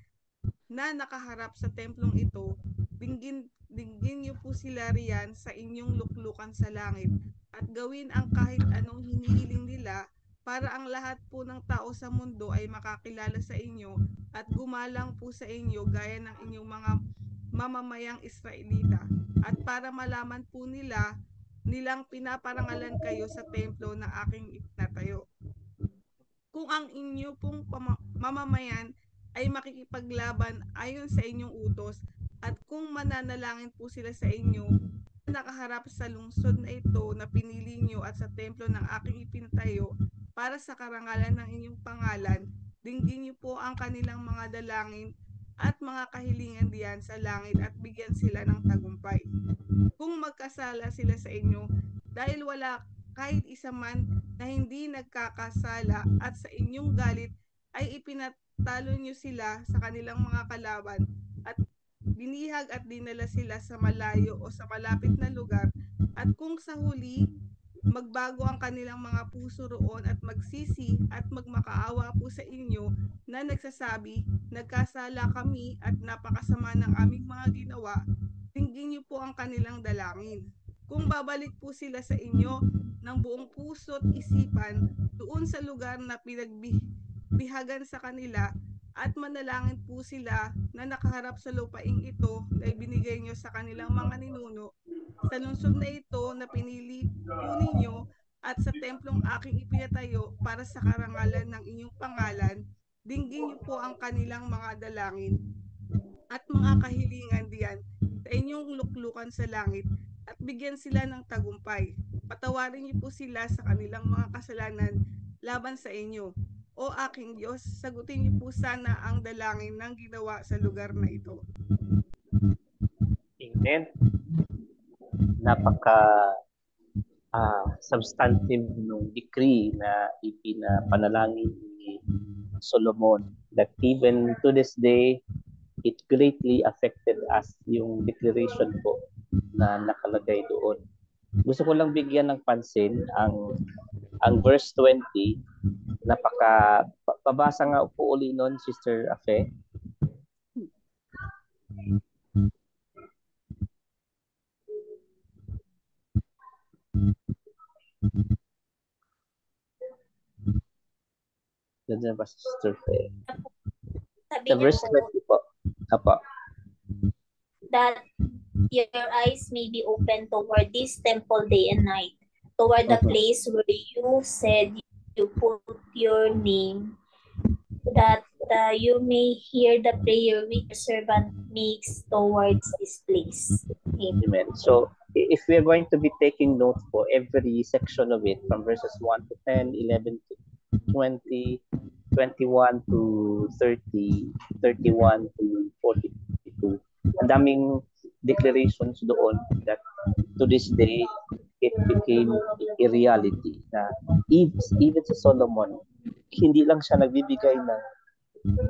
na nakaharap sa templong ito, dinggin niyo po sila riyan sa inyong luklukan sa langit, at gawin ang kahit anong hinihiling nila, para ang lahat po ng tao sa mundo ay makakilala sa inyo at gumalang po sa inyo gaya ng inyong mga mamamayang Israelita, at para malaman po nilang pinaparangalan kayo sa templo na aking itinatayo. Kung ang inyo pong mamamayan ay makikipaglaban ayon sa inyong utos, at kung mananalangin po sila sa inyo, nakaharap sa lungsod na ito na pinili niyo at sa templo ng aking ipinatayo para sa karangalan ng inyong pangalan, dinggin niyo po ang kanilang mga dalangin at mga kahilingan diyan sa langit, at bigyan sila ng tagumpay. Kung magkasala sila sa inyo, dahil wala kahit isa man na hindi nagkakasala, at sa inyong galit ay ipinatalo niyo sila sa kanilang mga kalaban, at binihag at dinala sila sa malayo o sa malapit na lugar, at kung sa huli magbago ang kanilang mga puso roon at magsisi at magmakaawa po sa inyo na nagsasabi, nagkasala kami at napakasama ng aming mga ginawa, dinggin niyo po ang kanilang dalangin. Kung babalik po sila sa inyo ng buong puso't isipan doon sa lugar na pinagbihagan sa kanila, at manalangin po sila na nakaharap sa lupaing ito na ibinigay nyo sa kanilang mga ninuno, sa lungsod na ito na pinili po ninyo, at sa templong aking ipinatayo para sa karangalan ng inyong pangalan, dinggin niyo po ang kanilang mga dalangin at mga kahilingan diyan sa inyong luklukan sa langit, at bigyan sila ng tagumpay. Patawarin niyo po sila sa kanilang mga kasalanan laban sa inyo. O aking Diyos, sagutin niyo po sana ang dalangin ng ginawa sa lugar na ito.
Amen. Napaka substantive ng decree na ipinapanalangin ni Solomon, that even to this day, it greatly affected us, yung declaration po na nakalagay doon. Gusto ko lang bigyan ng pansin ang verse 20. Pabasa nga po uli nun, Sister Afe. Diyan ba, Sister Afe? Sa verse 20 po. Apo.
That your eyes may be open toward this temple day and night, toward the place where you said you put your name, that you may hear the prayer which your servant makes towards this place.
Amen. So, if we are going to be taking notes for every section of it, from verses 1 to 10, 11 to 20, 21 to 30, 31 to 42, ang daming declarations doon that to this day, it became a reality na even si Solomon, hindi lang siya nagbibigay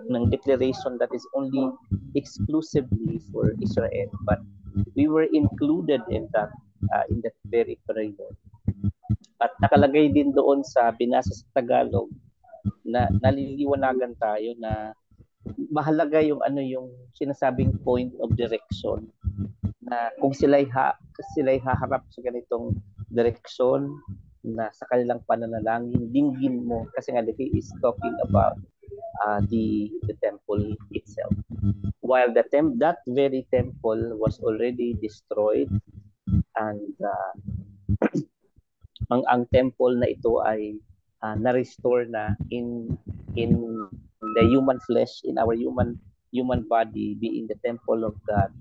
ng declaration that is only exclusively for Israel, but we were included in that very prayer. At nakalagay din doon sa binasa sa Tagalog na naliliwanagan tayo na mahalaga yung yung sinasabing point of direction, na kung sila'y haharap sa ganitong direksyon na sa kanilang pananalangin, dinggin mo, kasi nga he is talking about the temple itself. While that very temple was already destroyed, and ang temple na ito ay na-restore na in the human flesh, in our human body, being the temple of God,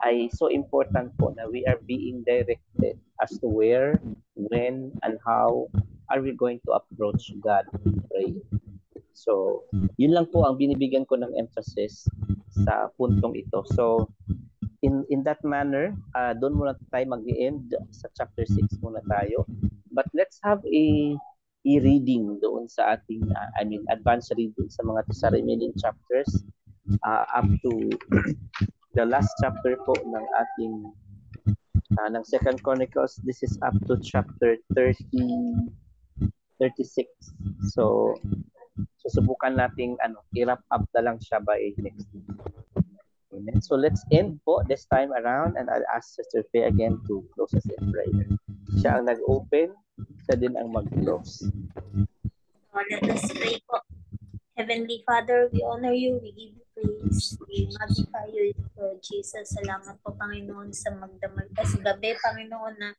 ay so important po na we are being directed as to where, when, and how are we going to approach God in prayer. So, yun lang po ang binibigyan ko ng emphasis sa puntong ito. So, in that manner, doon muna tayo mag-end sa chapter 6 muna tayo. But let's have a reading doon sa ating, advanced reading sa mga sa remaining chapters up to the last chapter po ng ating ng 2 Chronicles. This is up to chapter 36. So, susubukan nating i-wrap up na lang siya by next week. Amen. So let's end po this time around, and I'll ask Sister Faye again to close us in prayer. Siya ang nag-open, siya din ang mag-close.
So let us pray po. Heavenly Father, we honor you, we give you praise, we magnify you, Lord Jesus. Salamat po, Panginoon, sa magdamag sa gabi, Panginoon, na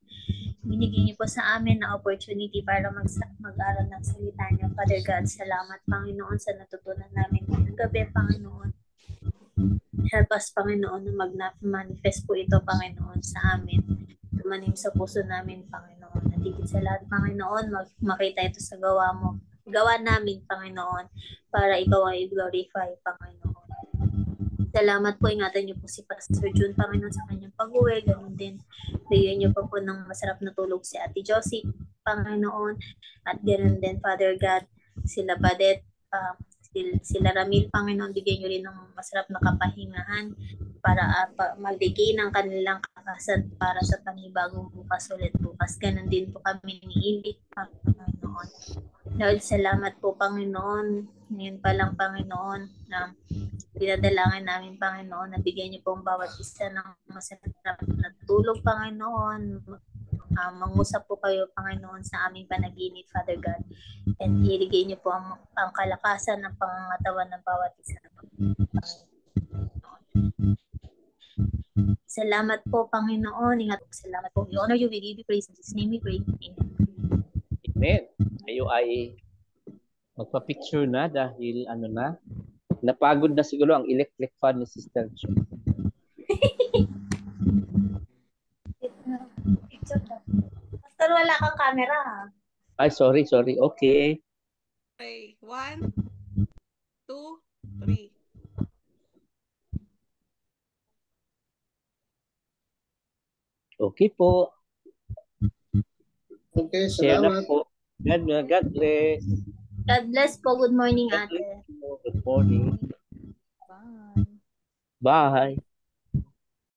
binigyan niyo po sa amin na opportunity para mag-aral ng salita niyo. Father God, salamat, Panginoon, sa natutunan namin ngayong gabi, Panginoon. Help us, Panginoon, na mag-manifest po ito, Panginoon, sa amin. Tumanim sa puso namin, Panginoon. At higit sa lahat, Panginoon, makita ito sa gawa namin, Panginoon, para ikaw ay glorify, Panginoon. Salamat po, ingatan niyo po si Pastor June, Panginoon, sa kanyang pag-uwi. Ganun din, bigyan niyo po ng masarap na tulog si Ate Josie, Panginoon. At ganun din, Father God, sila Badet, sila Ramil, Panginoon, bigyan niyo rin ng masarap na kapahingahan para magbigay ng kanilang kakasan para sa panibagong bukas ulit bukas. Ganun din po kami iniibig, Panginoon. Lord, salamat po, Panginoon. Ngayon pa lang, Panginoon, na dinadalangin namin, Panginoon, na bigyan niyo po ang bawat isa ng masarap na tulog, Panginoon. Mangusap po kayo, Panginoon, sa aming panaginip, Father God. And iligay niyo po ang kalakasan ng pangangatawan ng bawat isa. Salamat po, Panginoon. Ingat po, salamat po. We honor you, we give you praise. In Jesus' name we pray. Amen.
Amen. Kayo ay magpa-picture na dahil napagod na siguro ang electric fan ni Sister Chu.
Pastor, wala kang camera, ha?
Ay, sorry. Okay.
Okay, 1, 2, 3.
Okay po.
Okay,
Share na
salamat.
po. God bless.
God bless po. Good morning, ate.
Good morning.
Bye.
Bye.